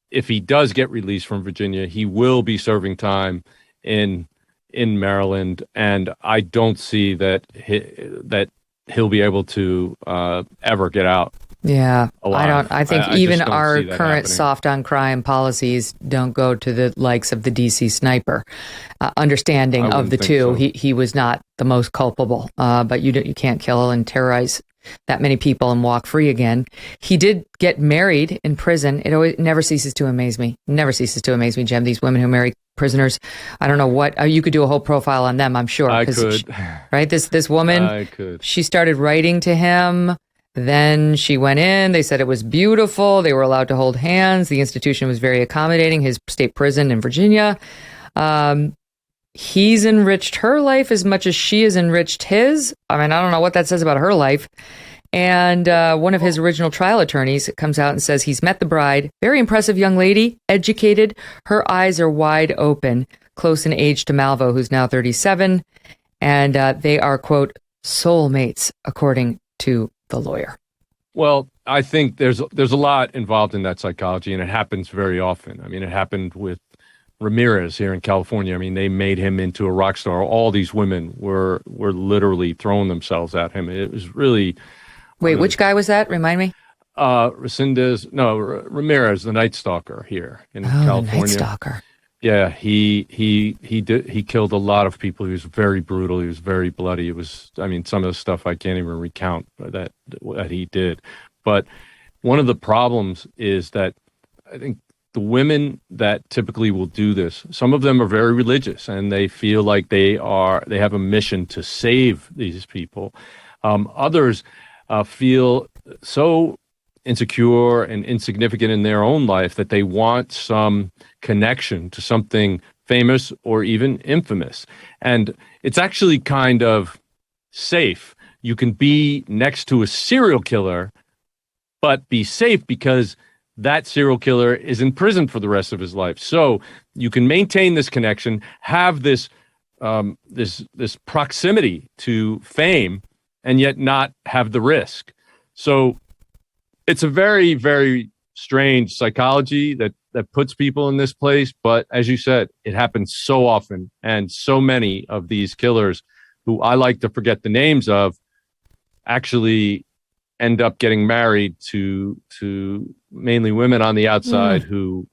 if he does get released from Virginia, he will be serving time in Maryland. And I don't see that he'll be able to ever get out. Yeah, alive. I think I even just don't our see that current happening. soft on crime policies don't go to the likes of the DC sniper. Understanding of the two, so. he was not the most culpable, but you can't kill and terrorize that many people and walk free again. He did get married in prison. It never ceases to amaze me. Never ceases to amaze me, Jim. These women who marry prisoners, I don't know what, you could do a whole profile on them, I'm sure. I could. Right? This woman, I could. she started writing to him Then she went in. They said it was beautiful. They were allowed to hold hands. The institution was very accommodating, his state prison in Virginia. He's enriched her life as much as she has enriched his. I mean, I don't know what that says about her life. And one of his original trial attorneys comes out and says he's met the bride. Very impressive young lady, educated. Her eyes are wide open, close in age to Malvo, who's now 37. And they are, quote, soulmates, according to the lawyer. Well, I think there's a lot involved in that psychology, and it happens very often. I mean, it happened with Ramirez here in California. I mean, they made him into a rock star. All these women were literally throwing themselves at him. It was really... Wait, which guy was that? Remind me. Ramirez, the Night Stalker here in California. The Night Stalker. Yeah, he killed a lot of people. He was very brutal. He was very bloody. It was, I mean, some of the stuff I can't even recount that he did. But one of the problems is that I think the women that typically will do this, some of them are very religious and they feel like they have a mission to save these people. Others feel so insecure and insignificant in their own life that they want some connection to something famous or even infamous. And it's actually kind of safe. You can be next to a serial killer, but be safe because that serial killer is in prison for the rest of his life. So you can maintain this connection, have this this proximity to fame, and yet not have the risk. So it's a very, very strange psychology that puts people in this place. But as you said, it happens so often. And so many of these killers, who I like to forget the names of, actually end up getting married to mainly women on the outside who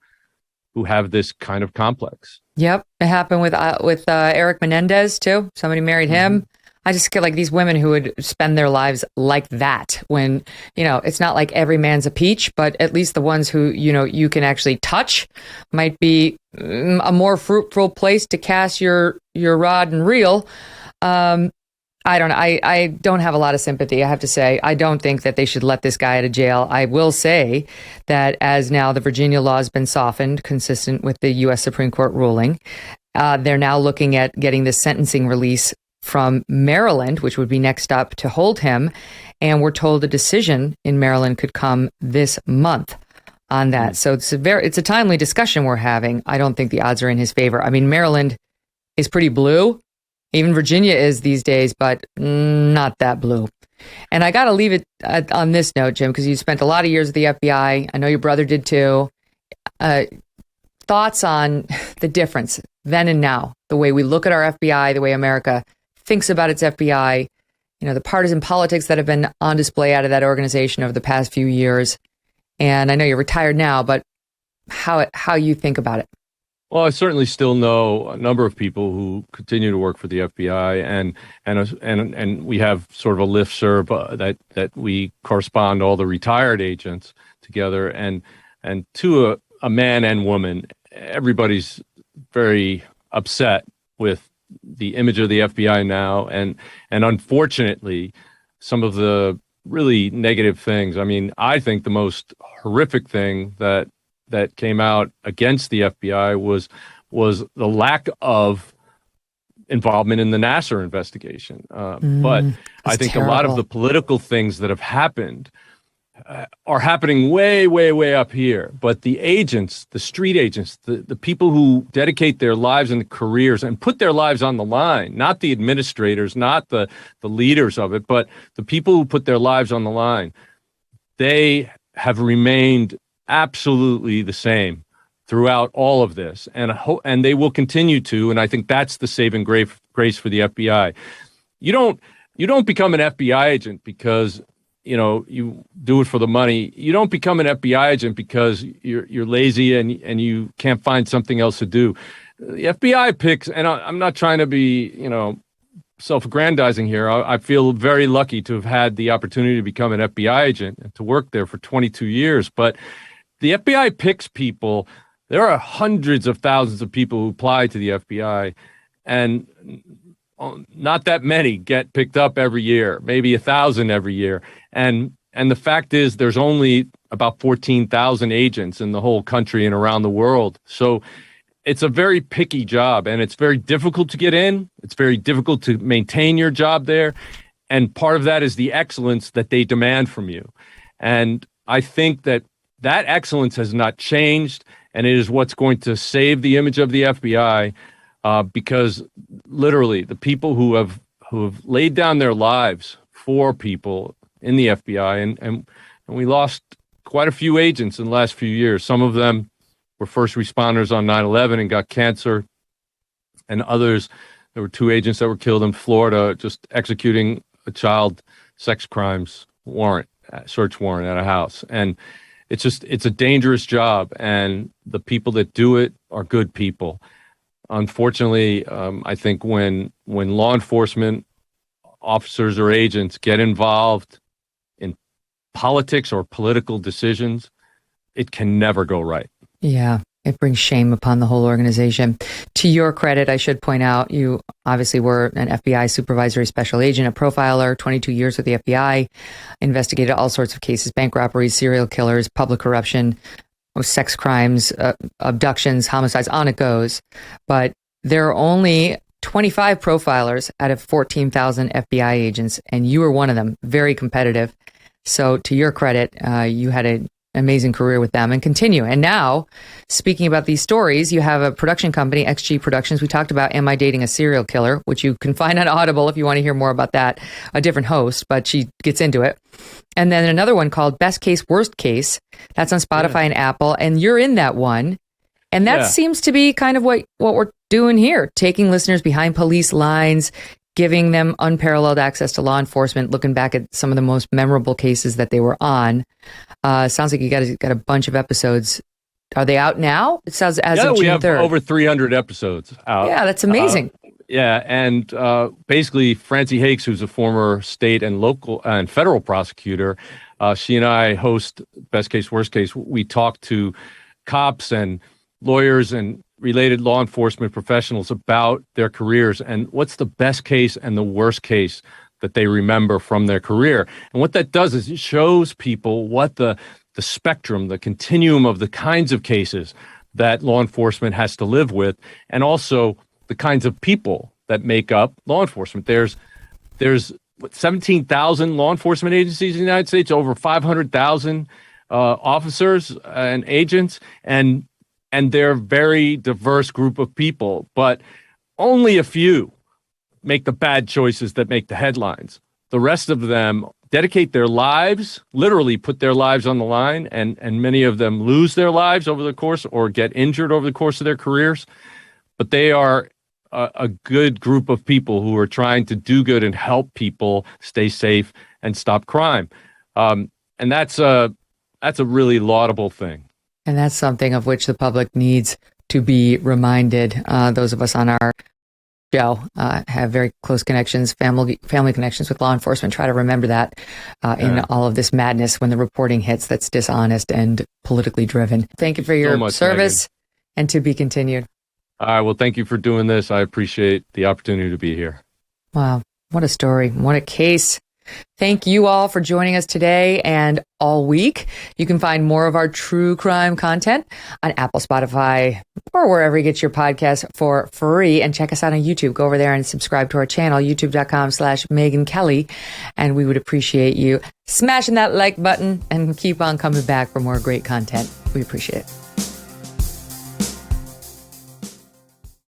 have this kind of complex. Yep. It happened with Eric Menendez, too. Somebody married him. I just feel like these women who would spend their lives like that when, it's not like every man's a peach, but at least the ones who, you can actually touch might be a more fruitful place to cast your rod and reel. I don't know. I don't have a lot of sympathy, I have to say. I don't think that they should let this guy out of jail. I will say that as now the Virginia law has been softened, consistent with the U.S. Supreme Court ruling, they're now looking at getting the sentencing release from Maryland, which would be next up to hold him. And we're told a decision in Maryland could come this month on that. So it's a timely discussion we're having. I don't think the odds are in his favor. I mean, Maryland is pretty blue. Even Virginia is these days, but not that blue. And I got to leave it on this note, Jim, because you spent a lot of years at the FBI. I know your brother did too. Thoughts on the difference then and now, the way we look at our FBI, the way America thinks about its FBI, the partisan politics that have been on display out of that organization over the past few years. And I know you're retired now, but how you think about it? Well, I certainly still know a number of people who continue to work for the FBI, and we have sort of a listserv that we correspond all the retired agents together, and to a man and woman, everybody's very upset with the image of the FBI now, and unfortunately, some of the really negative things. I mean, I think the most horrific thing that came out against the FBI was the lack of involvement in the Nassar investigation. But I think terrible. A lot of the political things that have happened are happening way, way, way up here. But the agents, the street agents, the people who dedicate their lives and careers and put their lives on the line, not the administrators, not the leaders of it, but the people who put their lives on the line, they have remained absolutely the same throughout all of this, and they will continue to. And I think that's the saving grace for the FBI. You don't become an FBI agent because you do it for the money. You don't become an FBI agent because you're lazy and you can't find something else to do. The FBI picks, and I'm not trying to be self-aggrandizing here. I feel very lucky to have had the opportunity to become an FBI agent and to work there for 22 years, but the FBI picks people. There are hundreds of thousands of people who apply to the FBI, and not that many get picked up every year, maybe 1,000 every year. And the fact is there's only about 14,000 agents in the whole country and around the world. So it's a very picky job, and it's very difficult to get in. It's very difficult to maintain your job there. And part of that is the excellence that they demand from you. And I think that excellence has not changed, and it is what's going to save the image of the FBI, because literally the people who have laid down their lives for people in the FBI, and we lost quite a few agents in the last few years. Some of them were first responders on 9/11 and got cancer, and others, there were 2 agents that were killed in Florida just executing a child sex crimes search warrant at a house. And it's a dangerous job, and the people that do it are good people. Unfortunately, I think when law enforcement officers or agents get involved in politics or political decisions, it can never go right. Yeah, it brings shame upon the whole organization. To your credit, I should point out, you obviously were an FBI supervisory special agent, a profiler, 22 years with the FBI, investigated all sorts of cases, bank robberies, serial killers, public corruption, sex crimes, abductions, homicides, on it goes. But there are only 25 profilers out of 14,000 FBI agents, and you were one of them, very competitive. So to your credit, you had an amazing career with them and continue. And now, speaking about these stories, you have a production company, XG Productions. We talked about Am I Dating a Serial Killer, which you can find on Audible if you want to hear more about that. A different host, but she gets into it. And then another one called Best Case, Worst Case. That's on Spotify and Apple. And you're in that one. And that seems to be kind of what we're doing here, taking listeners behind police lines, giving them unparalleled access to law enforcement, looking back at some of the most memorable cases that they were on. Sounds like you got a bunch of episodes. Are they out now? It sounds as of June 3rd. We have over 300 episodes out. Yeah, that's amazing. And basically, Francie Hakes, who's a former state and local and federal prosecutor, she and I host Best Case, Worst Case. We talk to cops and lawyers and related law enforcement professionals about their careers and what's the best case and the worst case that they remember from their career. And what that does is it shows people what the spectrum, the continuum of the kinds of cases that law enforcement has to live with, and also the kinds of people that make up law enforcement. There's 17,000 law enforcement agencies in the United States, over 500,000 officers and agents, and they're a very diverse group of people, but only a few make the bad choices that make the headlines. The rest of them dedicate their lives, literally put their lives on the line, and many of them lose their lives over the course or get injured over the course of their careers. But they are a good group of people who are trying to do good and help people stay safe and stop crime. And that's a really laudable thing. And that's something of which the public needs to be reminded. Those of us on our show have very close connections, family connections with law enforcement. Try to remember that in all of this madness when the reporting hits that's dishonest and politically driven. Thank you for your service, Megyn. And to be continued. All right. Well, thank you for doing this. I appreciate the opportunity to be here. Wow. What a story. What a case. Thank you all for joining us today and all week. You can find more of our true crime content on Apple, Spotify, or wherever you get your podcasts for free. And check us out on YouTube. Go over there and subscribe to our channel, youtube.com/Megyn Kelly. And we would appreciate you smashing that like button and keep on coming back for more great content. We appreciate it.